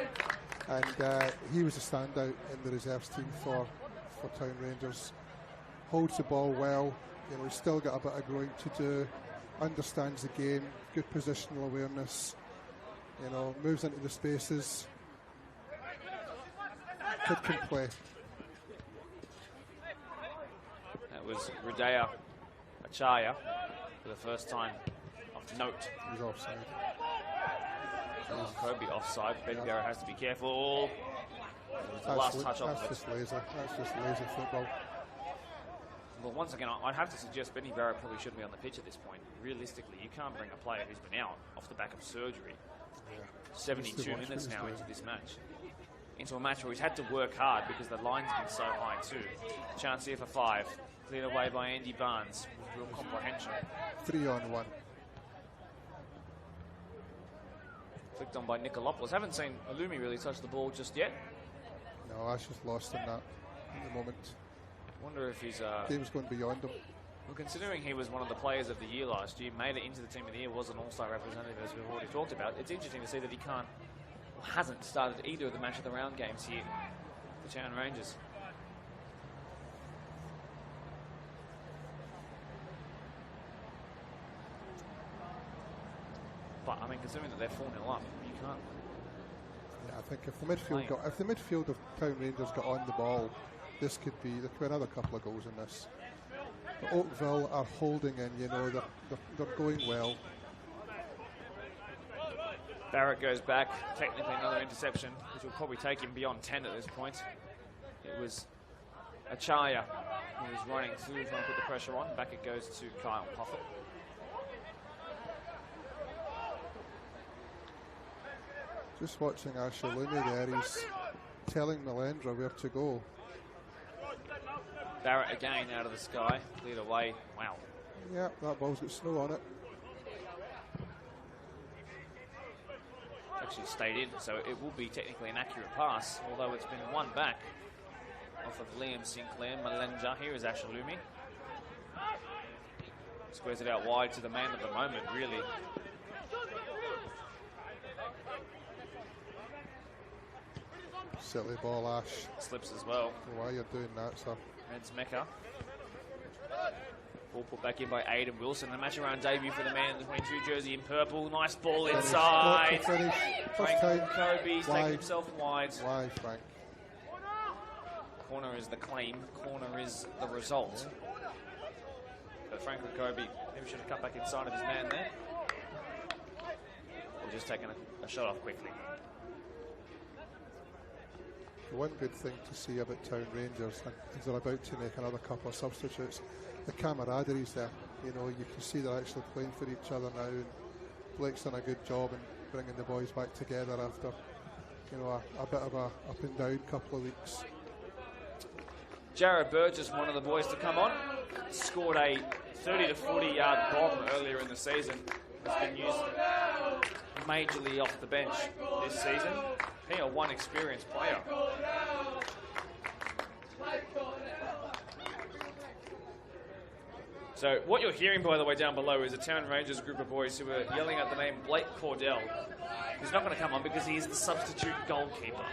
And he was a standout in the reserves team for Town Rangers. Holds the ball well. You know, he's still got a bit of growing to do. Understands the game. Good positional awareness. You know, moves into the spaces. Kid can play. That was Radea Achaya for the first time of note. He's offside. Kobe offside. Benny Barrow has to be careful. The last touch off. That's just lazy. That's just lazy football. Well, once again, I'd have to suggest Benny Barrow probably shouldn't be on the pitch at this point. Realistically, you can't bring a player who's been out off the back of surgery 72 minutes now into this match. Into a match where he's had to work hard because the line's been so high too. Chance here for 5. Cleared away by Andy Barnes with real comprehension. 3-on-1. Flicked on by Nikolopoulos. Haven't seen Alumi really touch the ball just yet. No, Ash is lost in that at the moment. Wonder if he's... Game's going beyond him. Well, considering he was one of the players of the year last year, made it into the team of the year, was an all-star representative, as we've already talked about, it's interesting to see that he can't hasn't started either of the match of the round games here for Town Rangers. But I mean, considering that they're 4-0 up, you can't. Yeah, I think if the midfield of Town Rangers got on the ball, there could be another couple of goals in this. But Oakville are holding in, you know, they're going well. Barrett goes back, technically another interception, which will probably take him beyond 10 at this point. It was Achaya who was running through, trying to put the pressure on. Back it goes to Kyle Puffett. Just watching Ashalumi there, he's telling Melendra where to go. Barrett again out of the sky, cleared away. Wow. Yeah, that ball's got snow on it. Actually stayed in, so it will be technically an accurate pass, although it's been one back off of Liam Sinclair. Melendra, here is Ashalumi. Squares it out wide to the man of the moment, really. Silly ball, Ash. Slips as well. Why you're doing that, sir? Reds Mecca. Ball put back in by Aidan Wilson. The match around debut for the man in the 22 jersey in purple. Nice ball inside. Frank Kobe's taking himself wide. Why, Frank? Corner is the claim. Corner is the result. But Franklin Kobe maybe should have cut back inside of his man there. Or just taken a shot off quickly. One good thing to see about Town Rangers is they're about to make another couple of substitutes. The camaradade's there. You know, you can see they're actually playing for each other now. And Blake's done a good job in bringing the boys back together after, you know, a bit of a up and down couple of weeks. Jared Burgess, one of the boys to come on, scored a 30 to 40 yard bomb earlier in the season. Has been used majorly off the bench this season. He a one experienced player. So what you're hearing, by the way, down below is a Town Rangers group of boys who are yelling out the name Blake Cordell. He's not going to come on because he is the substitute goalkeeper.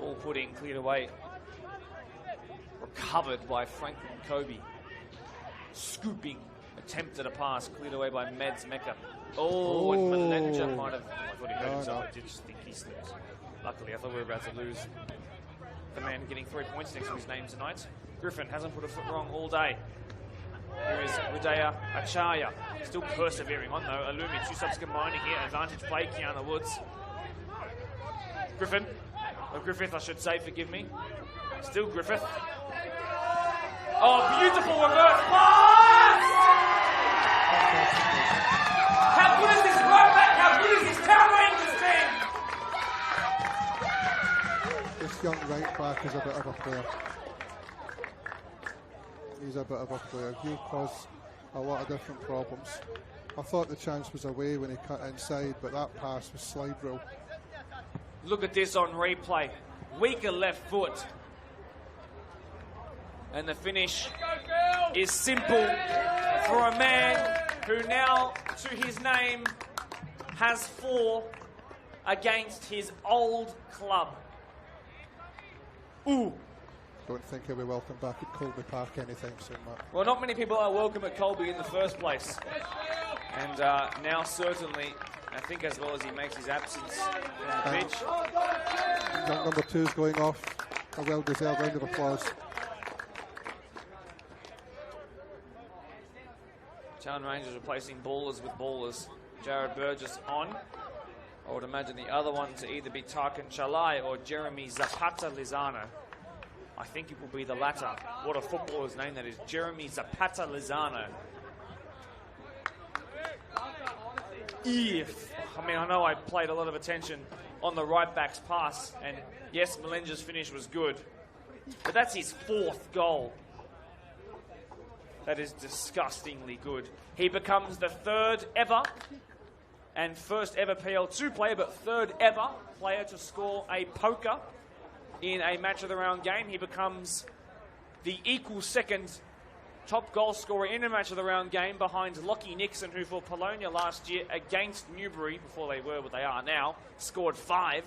Ball put in, cleared away. Recovered by Franklin Kobe. Scooping attempt at a pass, cleared away by Meds Mecca. Oh, and Melendra might have. I thought he hurt himself. I did just think he slipped. Luckily, I thought we were about to lose the man getting 3 points next to his name tonight. Griffin hasn't put a foot wrong all day. Here is Rudea Achaya. Still persevering on though. Alumi, two subs combining here. Advantage play, Kiana Woods. Griffin. Or Griffith, I should say, forgive me. Still Griffith. Oh, beautiful reverse pass! How good is this right back? How good is this Town Rangers team? This young right back is a bit of a player. He's a bit of a player. He'll cause a lot of different problems. I thought the chance was away when he cut inside, but that pass was slide rule. Look at this on replay. Weaker left foot. And the finish is simple for a man who now, to his name, has 4 against his old club. Ooh. Don't think he'll be welcome back at Colby Park anytime soon, Matt. Well, not many people are welcome at Colby in the first place. And now certainly, I think as well as he makes his absence on the pitch. Young number 2 is going off. A well-deserved round of applause. Town Rangers replacing ballers with ballers. Jared Burgess on. I would imagine the other one to either be Tarkan Chalai or Jeremy Zapata Lizano. I think it will be the latter. What a footballer's name that is. Jeremy Zapata Lizano. I know I played a lot of attention on the right back's pass, and yes, Melendra's finish was good, but that's his 4th goal. That is disgustingly good. He becomes the 3rd ever and first ever PL2 player, but 3rd ever player to score a poker in a match of the round game. He becomes the equal 2nd top goal scorer in a match of the round game behind Lockie Nixon, who for Polonia last year against Newbury, before they were what they are now, scored 5.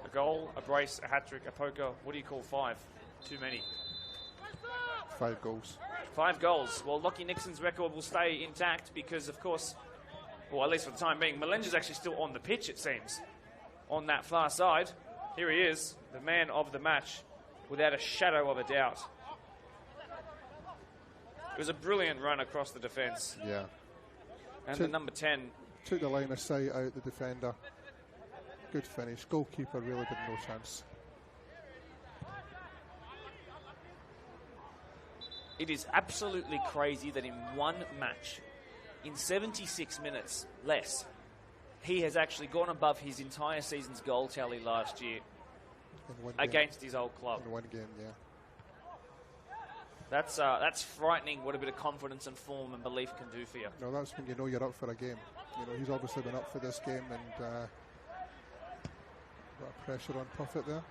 A goal, a brace, a hat-trick, a poker. What do you call 5? Too many. 5 goals. 5 goals. Well, Lockie Nixon's record will stay intact because, of course, well, at least for the time being, Melenja's actually still on the pitch, it seems, on that far side. Here he is, the man of the match, without a shadow of a doubt. It was a brilliant run across the defence. Yeah. And the number 10. Took the line of sight out the defender. Good finish. Goalkeeper really did no chance. It is absolutely crazy that in one match, in 76 minutes less, he has actually gone above his entire season's goal tally last year against his old club. In one game, yeah. That's frightening what a bit of confidence and form and belief can do for you. No, that's when you know you're up for a game. You know, he's obviously been up for this game and got pressure on Puffett there.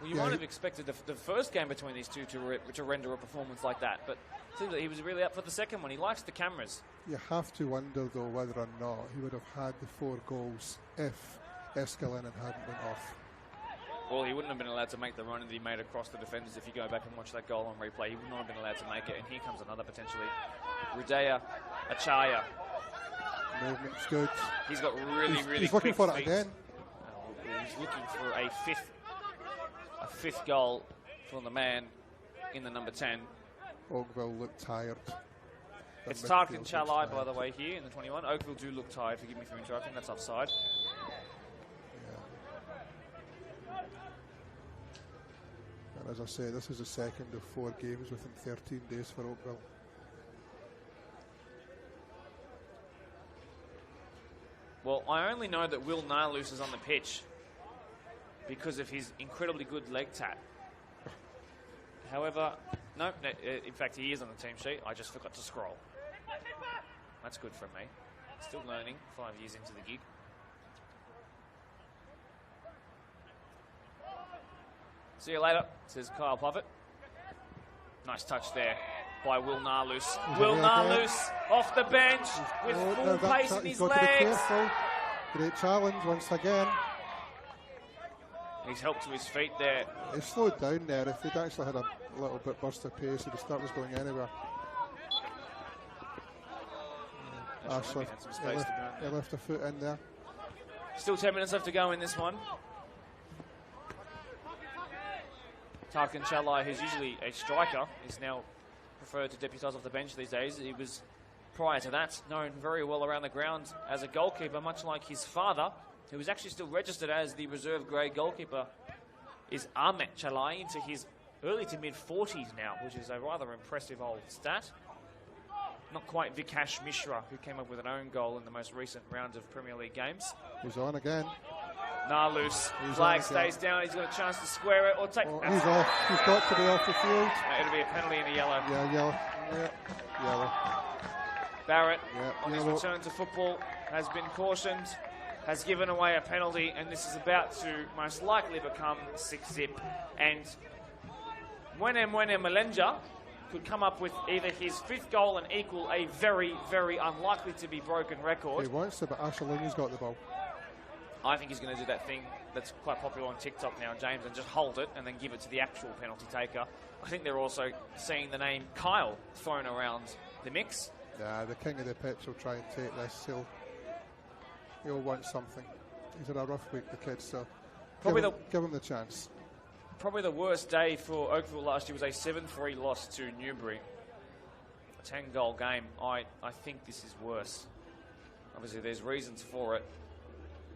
Well, you might have expected the first game between these two to render a performance like that, but it seems that he was really up for the second one. He likes the cameras. You have to wonder, though, whether or not he would have had the 4 goals if Escalinen hadn't been off. Well, he wouldn't have been allowed to make the run that he made across the defenders. If you go back and watch that goal on replay, he would not have been allowed to make it. And here comes another potentially. Rudea Achaya. Movement's good. He's got really he's quick looking for feet. it again. He's looking for a fifth goal for the man in the number 10. Oakville looked tired. It's Tarkin Chalai, by the way, here in the 21. Oakville do look tired. Forgive me for interrupting. That's offside. Yeah. And as I say, this is the second of 4 games within 13 days for Oakville. Well, I only know that Will Narloose is on the pitch because of his incredibly good leg tap. However, no, in fact, he is on the team sheet. I just forgot to scroll. That's good for me. Still learning, 5 years into the gig. See you later, says Kyle Puffett. Nice touch there by Will Narloose. Will Narloose off the bench with full pace in his legs. Great challenge once again. He's helped to his feet there. He slowed down there. If he'd actually had a little bit burst of pace, he'd have started going anywhere. Ashley, he left a foot in there. Still 10 minutes left to go in this one. Tarkin Chalai, who's usually a striker, is now preferred to deputise off the bench these days. He was, prior to that, known very well around the ground as a goalkeeper, much like his father, who is actually still registered as the reserve grade goalkeeper, is Ahmet Chalai, into his early to mid-40s now, which is a rather impressive old stat. Not quite Vikash Mishra, who came up with an own goal in the most recent round of Premier League games. He's on again. Narloose, flag stays down, he's got a chance to square it or take... Oh, he's off, he's got to be off the field. It'll be a penalty and a yellow. Yeah, yellow. Yeah, yellow. Barrett, on yellow. his return to football, has been cautioned, has given away a penalty, and this is about to most likely become 6-zip. And Mwene Melenja could come up with either his 5th goal and equal a very, very unlikely to be broken record. He wants to, but Ashalini's got the ball. I think he's going to do that thing that's quite popular on TikTok now, James, and just hold it and then give it to the actual penalty taker. I think they're also seeing the name Kyle thrown around the mix. Nah, the king of the pitch will try and take this. He'll want something. He's had a rough week, the kid, so give him the chance. Probably the worst day for Oakville last year was a 7-3 loss to Newbury. A 10-goal game. I think this is worse. Obviously, there's reasons for it.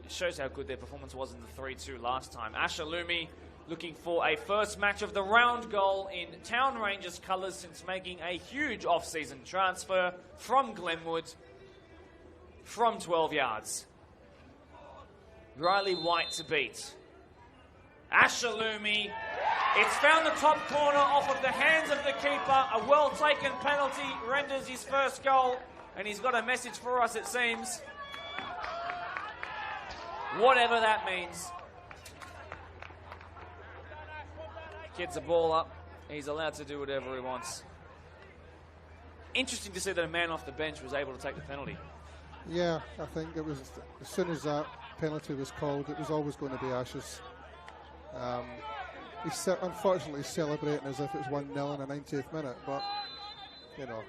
It shows how good their performance was in the 3-2 last time. Asher Lumi looking for a first match of the round goal in Town Rangers colours since making a huge off-season transfer from Glenwood from 12 yards. Riley White to beat. Asher Lumi, it's found the top corner off of the hands of the keeper. A well-taken penalty renders his first goal, and he's got a message for us, it seems. Whatever that means. Gets the ball up He's allowed to do whatever he wants. Interesting to see that a man off the bench was able to take the penalty. Yeah, I think it was, as soon as that penalty was called, it was always going to be Ashes. He's unfortunately celebrating as if it was 1-0 in the 90th minute, but, you know.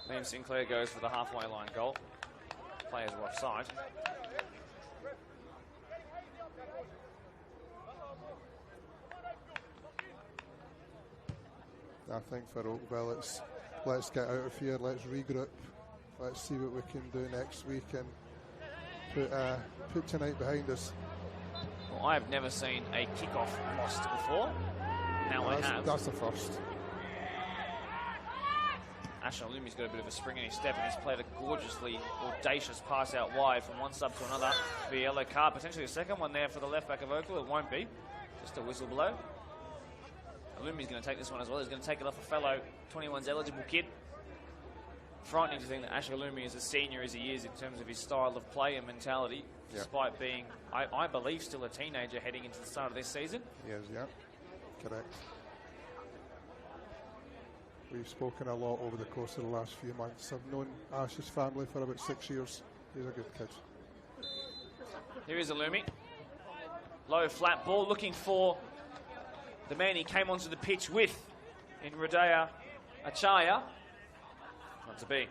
Liam Sinclair goes for the halfway line goal. Players were offside. I think for Oakville, it's let's get out of here, let's regroup, let's see what we can do next week and put tonight behind us. Well, I've never seen a kickoff lost before. Now I have. That's the first. Asher Lumi's got a bit of a spring in his step, and he's played a gorgeously audacious pass out wide from one sub to another. Be a yellow card, potentially a second one there for the left back of Oakville. It won't be. Just a whistle below. Lumi's going to take this one as well. He's going to take it off a fellow 21's eligible kid. Frightening to think that Asher Lumi is as senior as he is in terms of his style of play and mentality, despite being, I believe, still a teenager heading into the start of this season. Yes, yeah, correct. We've spoken a lot over the course of the last few months. I've known Ash's family for about 6 years. He's a good kid. Here is Lumi. Low flat ball looking for the man he came onto the pitch with in Radea Achaya. Not to be.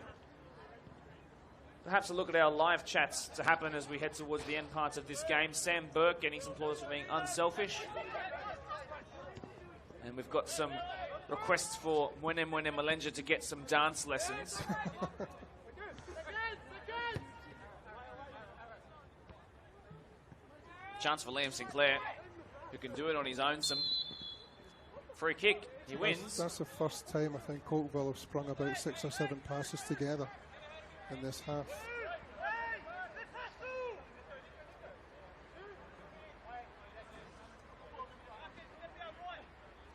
Perhaps a look at our live chats to happen as we head towards the end parts of this game. Sam Burke getting some applause for being unselfish. And we've got some requests for Mwene Malenja to get some dance lessons. Chance for Liam Sinclair, who can do it on his own. Some free kick. He wins. That's the first time I think Oakville have sprung about 6 or 7 passes together in this half.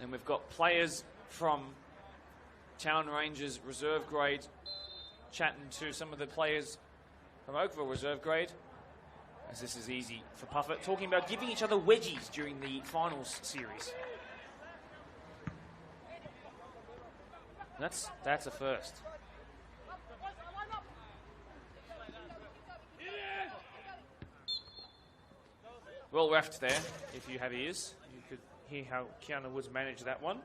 And we've got players from Town Rangers reserve grade chatting to some of the players from Oakville reserve grade, as this is easy for Puffett, talking about giving each other wedgies during the finals series. That's a first. Well reffed there, if you have ears. You could hear how Kiana Woods managed that one.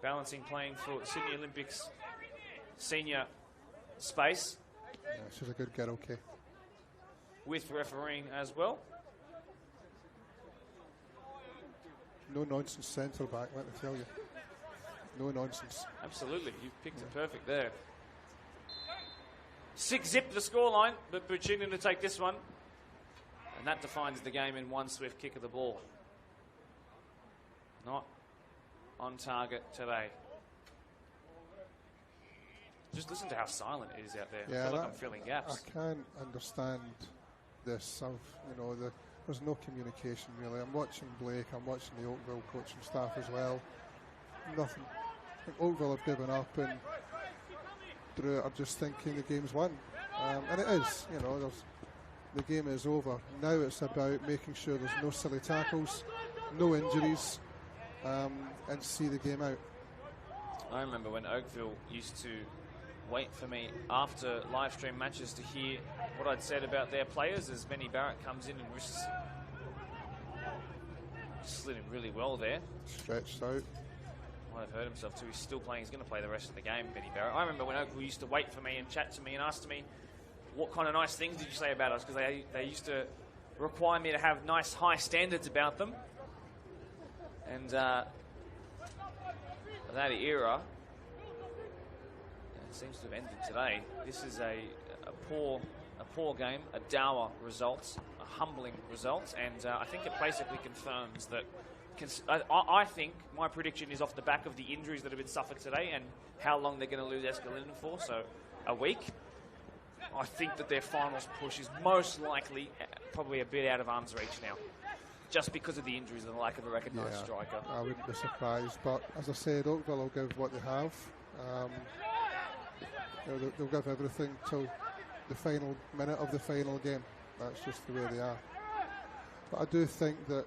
Balancing, playing for Sydney Olympics senior space. Yeah, she's a good girl, okay. With refereeing as well. No nonsense centre back, let me tell you. No nonsense. Absolutely, you've picked it perfect there. 6-zip the scoreline, but Buchanan to take this one. And that defines the game in one swift kick of the ball. Not on target today. Just listen to how silent it is out there. Yeah, I feel like I'm filling gaps. I can't understand this. There's no communication really. I'm watching Blake, I'm watching the Oakville coaching staff as well. Nothing. I think Oakville have given up, and Drew are just thinking the game's won. And it is, the game is over. Now it's about making sure there's no silly tackles, no injuries, and see the game out. I remember when Oakville used to wait for me after live stream matches to hear what I'd said about their players as Benny Barrett comes in and risks. Slid him really well there. Stretched out. Might have hurt himself too. He's still playing. He's going to play the rest of the game, Benny Barrett. I remember when Oakville used to wait for me and chat to me and ask me, what kind of nice things did you say about us? Because they used to require me to have nice high standards about them. And that era seems to have ended today. This is a poor game, a dour result, a humbling result, and I think it basically confirms that. I think my prediction is off the back of the injuries that have been suffered today and how long they're going to lose Escalinen for, so a week. I think that their finals push is most likely probably a bit out of arm's reach now, just because of the injuries and the lack of a recognised striker. I wouldn't be surprised, but as I said, Oakville will give what they have. They'll give everything till the final minute of the final game. That's just the way they are. But I do think that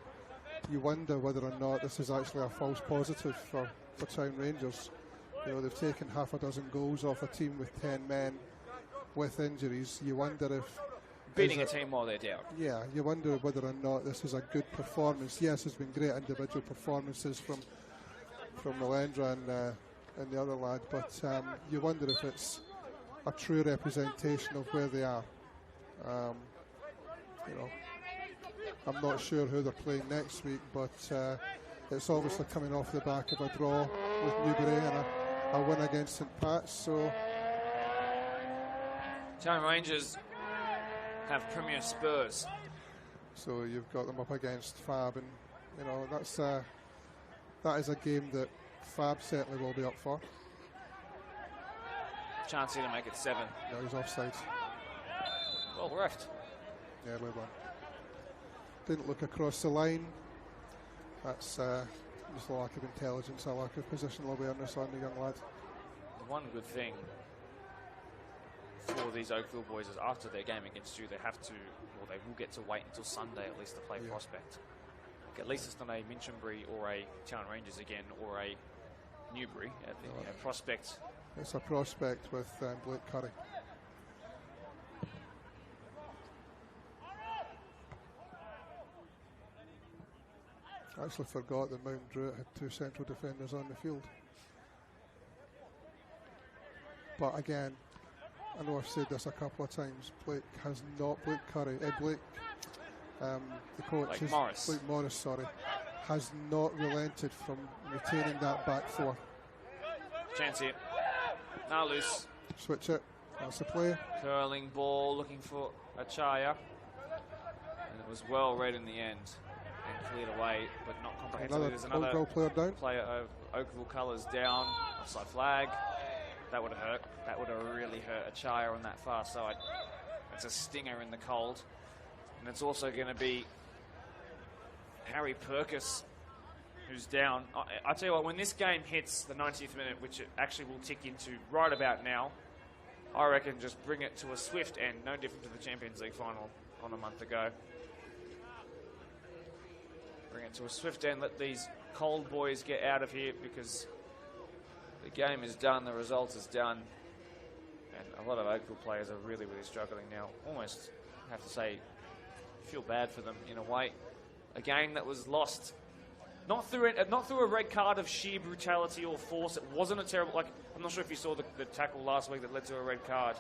you wonder whether or not this is actually a false positive for Town Rangers. You know, they've taken half a dozen goals off a team with 10 men with injuries. You wonder if... Beating a team while they're down. Yeah, you wonder whether or not this is a good performance. Yes, there's been great individual performances from Melendra and the other lad, but you wonder if it's a true representation of where they are. You know, I'm not sure who they're playing next week, but it's obviously coming off the back of a draw with Newbury and a win against St Pat's. So Town Rangers have Premier Spurs. So you've got them up against Fab, and you know that is a game that Fab certainly will be up for. Chance here to make it 7. No, he's offside. Well reffed. Yeah, well done. Didn't look across the line. That's just a lack of intelligence, a lack of positional awareness on the young lad. The one good thing for these Oakville boys is after their game against you, they have to, or they will get to wait until Sunday at least to play Prospect. Like at least it's not a Minchinbury or a Town Rangers again, or a Newbury at the Prospect. It's a Prospect with Blake Curry. I actually forgot that Mount Druitt had 2 central defenders on the field. But again, I know I've said this a couple of times, Blake Curry, the coach, Blake Morris, has not relented from retaining that back 4. Chance here. Now loose. Switch it. That's the play. Curling ball, looking for Achaya. And it was well read in the end. And cleared away, but not comprehensively. There's another Oakville player down. Player of Oakville colours down. Offside flag. That would have hurt. That would have really hurt Achaya on that far side. It's a stinger in the cold. And it's also going to be Harry Perkis who's down. I tell you what, when this game hits the 90th minute, which it actually will tick into right about now, I reckon just bring it to a swift end, no different to the Champions League final on a month ago. Bring it to a swift end, let these cold boys get out of here, because the game is done, the result is done, and a lot of Oakville players are really, really struggling now. Almost have to say, feel bad for them in a way. A game that was lost, not through a red card of sheer brutality or force. It wasn't a terrible, like, I'm not sure if you saw the tackle last week that led to a red card.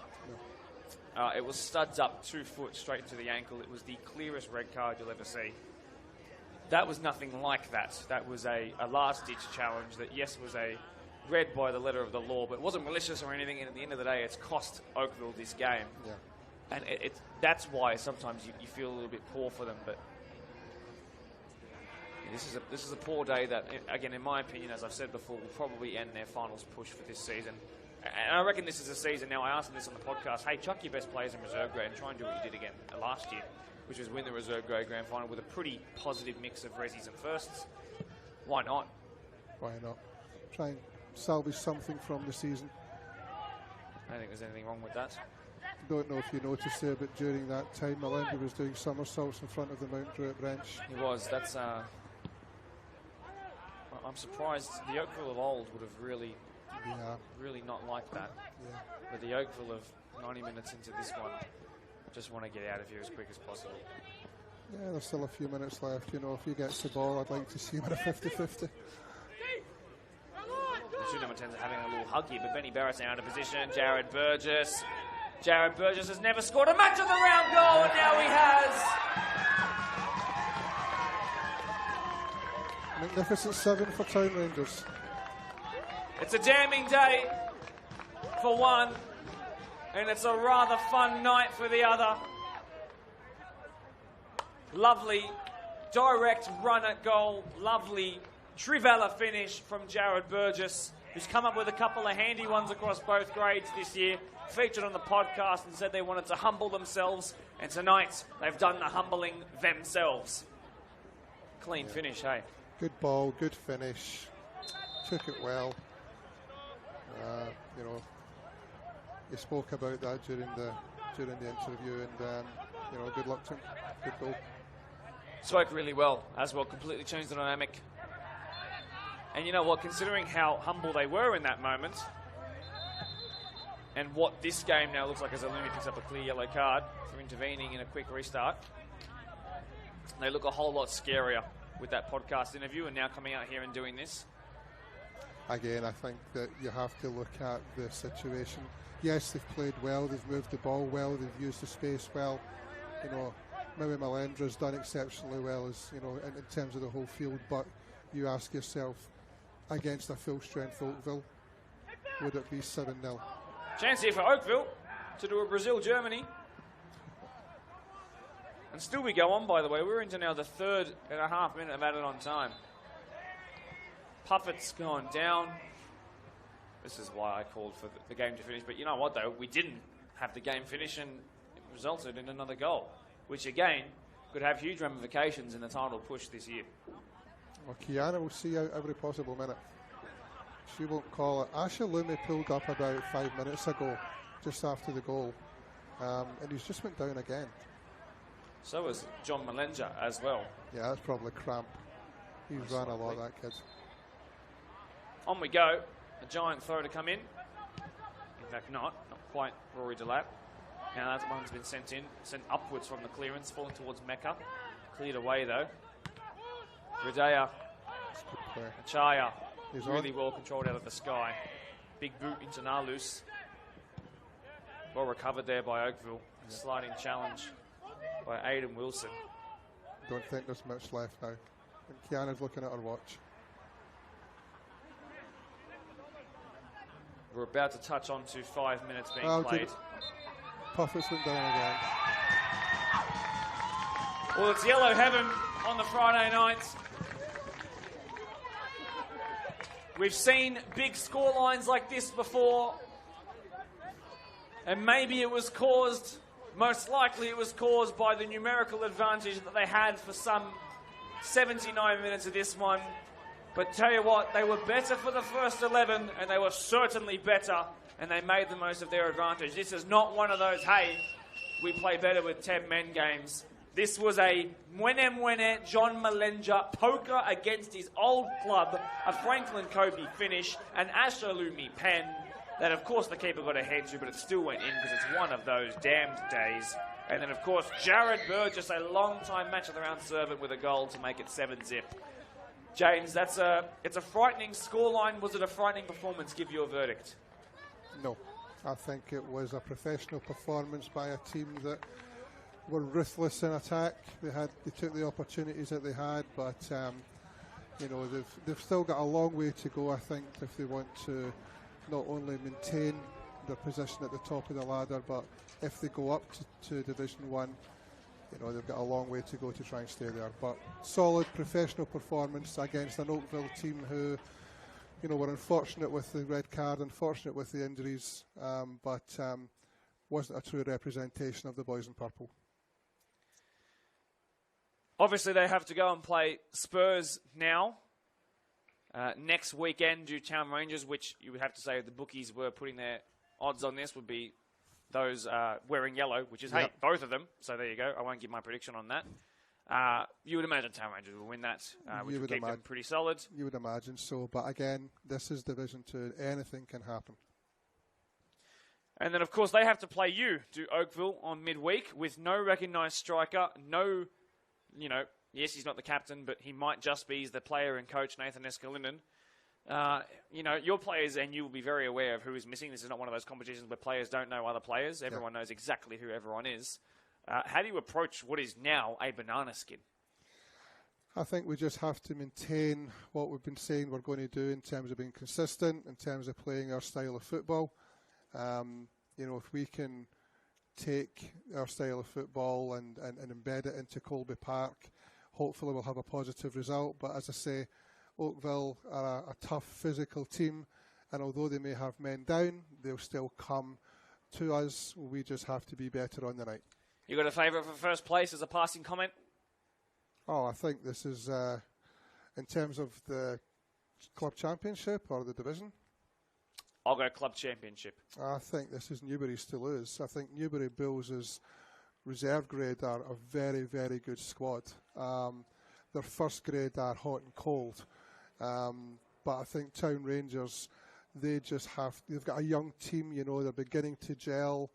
It was studs up 2 foot straight into the ankle. It was the clearest red card you'll ever see. That was nothing like that. That was a last-ditch challenge that, yes, was a red by the letter of the law, but it wasn't malicious or anything, and at the end of the day, it's cost Oakville this game. Yeah. And that's why sometimes you feel a little bit poor for them, but yeah, this is a poor day that, again, in my opinion, as I've said before, will probably end their finals push for this season. And I reckon this is a season now. I asked them this on the podcast, hey, chuck your best players in reserve grade and try and do what you did again last year, which was win the reserve grade grand final with a pretty positive mix of resis and firsts. Why not? Why not? Try and salvage something from the season. I don't think there's anything wrong with that. Don't know if you noticed there, but during that time, Melendra was doing somersaults in front of the Mount Druitt bench. He was. That's. I'm surprised. The Oakville of old would have really not liked that. Yeah. But the Oakville of 90 minutes into this one just want to get out of here as quick as possible. Yeah, there's still a few minutes left. You know, if he gets the ball, I'd like to see him at a 50-50. The 2 number 10s are having a little hug here, but Benny Barrett's out of position. Jared Burgess. Jared Burgess has never scored a match of the round goal, and now he has. Magnificent 7 for Town Rangers. It's a damning day for one, and it's a rather fun night for the other. Lovely direct run at goal. Lovely Trivella finish from Jared Burgess, who's come up with a couple of handy ones across both grades this year. Featured on the podcast and said they wanted to humble themselves, and tonight they've done the humbling themselves. Clean finish, hey? Good ball, good finish. Took it well. You know, he spoke about that during the interview, and you know, good luck to him. Good goal. Spoke really well as well, completely changed the dynamic. And you know what, considering how humble they were in that moment, and what this game now looks like as Alumi picks up a clear yellow card for intervening in a quick restart, they look a whole lot scarier with that podcast interview and now coming out here and doing this. Again, I think that you have to look at the situation. Yes, they've played well, they've moved the ball well, they've used the space well. You know, maybe Malendra's done exceptionally well as, you know, in terms of the whole field, but you ask yourself, against a full-strength Oakville, would it be 7-0? Chance here for Oakville to do a Brazil-Germany. And still we go on, by the way. We're into now the 3.5 minute of added on time. Puffett's gone down. This is why I called for the game to finish. But you know what, though? We didn't have the game finish, and it resulted in another goal, which, again, could have huge ramifications in the title push this year. Well, Kiana will see out every possible minute. She won't call it. Asha Lumi pulled up about 5 minutes ago, just after the goal, and he's just went down again. So is John Malenja as well. Yeah, that's probably cramp. He's ran a lot, that kid. On we go. A giant throw to come in. In fact, not quite Rory Delap. Now that one's been sent upwards from the clearance, falling towards Mecca. Cleared away though. Radea, Achaya, really well controlled out of the sky. Big boot into Nalus. Well recovered there by Oakville. Yeah. Sliding challenge by Aidan Wilson. Don't think there's much left now. And Kiana's looking at her watch. We're about to touch on to 5 minutes being played. Puffets went down again. Well, it's yellow heaven on the Friday nights. We've seen big score lines like this before. And maybe it was caused, most likely it was caused by the numerical advantage that they had for some 79 minutes of this one. But tell you what, they were better for the first 11, and they were certainly better, and they made the most of their advantage. This is not one of those, hey, we play better with 10 men games. This was a Mwene John Malenja poker against his old club, a Franklin Kobe finish, an Ashalumi pen that, of course, the keeper got a head to, but it still went in because it's one of those damned days. And then, of course, Jared Burgess, a long-time match of the round servant with a goal to make it 7-zip. James, it's a frightening scoreline. Was it a frightening performance? Give you a verdict. No, I think it was a professional performance by a team that were ruthless in attack. They took the opportunities that they had, but you know, they've still got a long way to go, I think, if they want to not only maintain their position at the top of the ladder, but if they go up to Division 1, you know, they've got a long way to go to try and stay there. But solid professional performance against an Oakville team who, you know, were unfortunate with the red card, unfortunate with the injuries, but wasn't a true representation of the boys in purple. Obviously, they have to go and play Spurs now. Next weekend, due Town Rangers, which you would have to say the bookies were putting their odds on this, would be those wearing yellow, which is, hey, both of them. So there you go. I won't give my prediction on that. You would imagine Town Rangers will win that, which would keep them pretty solid. You would imagine so. But again, this is Division 2. Anything can happen. And then, of course, they have to play you, do Oakville, on midweek with no recognised striker, no, you know, yes, he's not the captain, but he might just be the player and coach, Nathan Escalinden. You know, your players, and you will be very aware of who is missing. This is not one of those competitions where players don't know other players. Everyone knows exactly who everyone is. How do you approach what is now a banana skin? I think we just have to maintain what we've been saying we're going to do in terms of being consistent, in terms of playing our style of football. You know, if we can take our style of football and embed it into Colby Park, hopefully we'll have a positive result. But as I say, Oakville are a tough physical team, and although they may have men down, they'll still come to us. We just have to be better on the night. You got a favourite for first place as a passing comment? Oh, I think this is, in terms of the club championship or the division? I'll go club championship. I think this is Newbury's to lose. I think Newbury Bulls is reserve grade are a very, very good squad. Their first grade are hot and cold. But I think Town Rangers, they've got a young team, they're beginning to gel.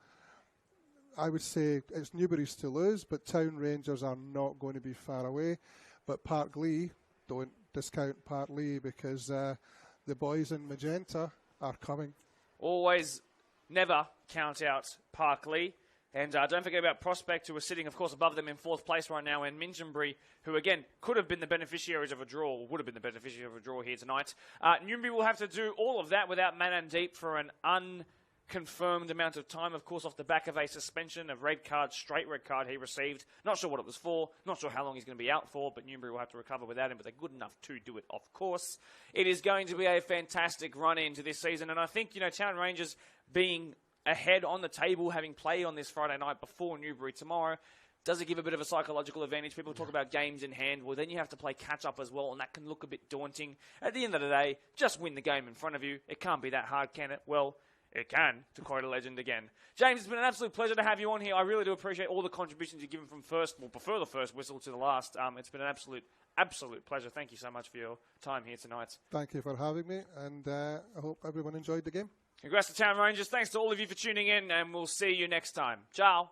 I would say it's Newbury's to lose, but Town Rangers are not going to be far away. But Park Lee, don't discount Park Lee, because the boys in magenta are coming. Always, never count out Park Lee. And don't forget about Prospect, who are sitting, of course, above them in 4th place right now, and Minchinbury, who, again, could have been the beneficiaries of a draw, or would have been the beneficiary of a draw here tonight. Newbury will have to do all of that without Manandeep for an unconfirmed amount of time, of course, off the back of a suspension, a straight red card he received. Not sure what it was for, not sure how long he's going to be out for, but Newbury will have to recover without him, but they're good enough to do it, of course. It is going to be a fantastic run into this season, and I think, Town Rangers being ahead on the table, having played on this Friday night before Newbury tomorrow, does it give a bit of a psychological advantage? People talk about games in hand. Well, then you have to play catch-up as well, and that can look a bit daunting. At the end of the day, just win the game in front of you. It can't be that hard, can it? Well, it can, to quote a legend again. James, it's been an absolute pleasure to have you on here. I really do appreciate all the contributions you've given from prefer the first whistle to the last. It's been an absolute pleasure. Thank you so much for your time here tonight. Thank you for having me, and I hope everyone enjoyed the game. Congrats to Town Rangers. Thanks to all of you for tuning in, and we'll see you next time. Ciao.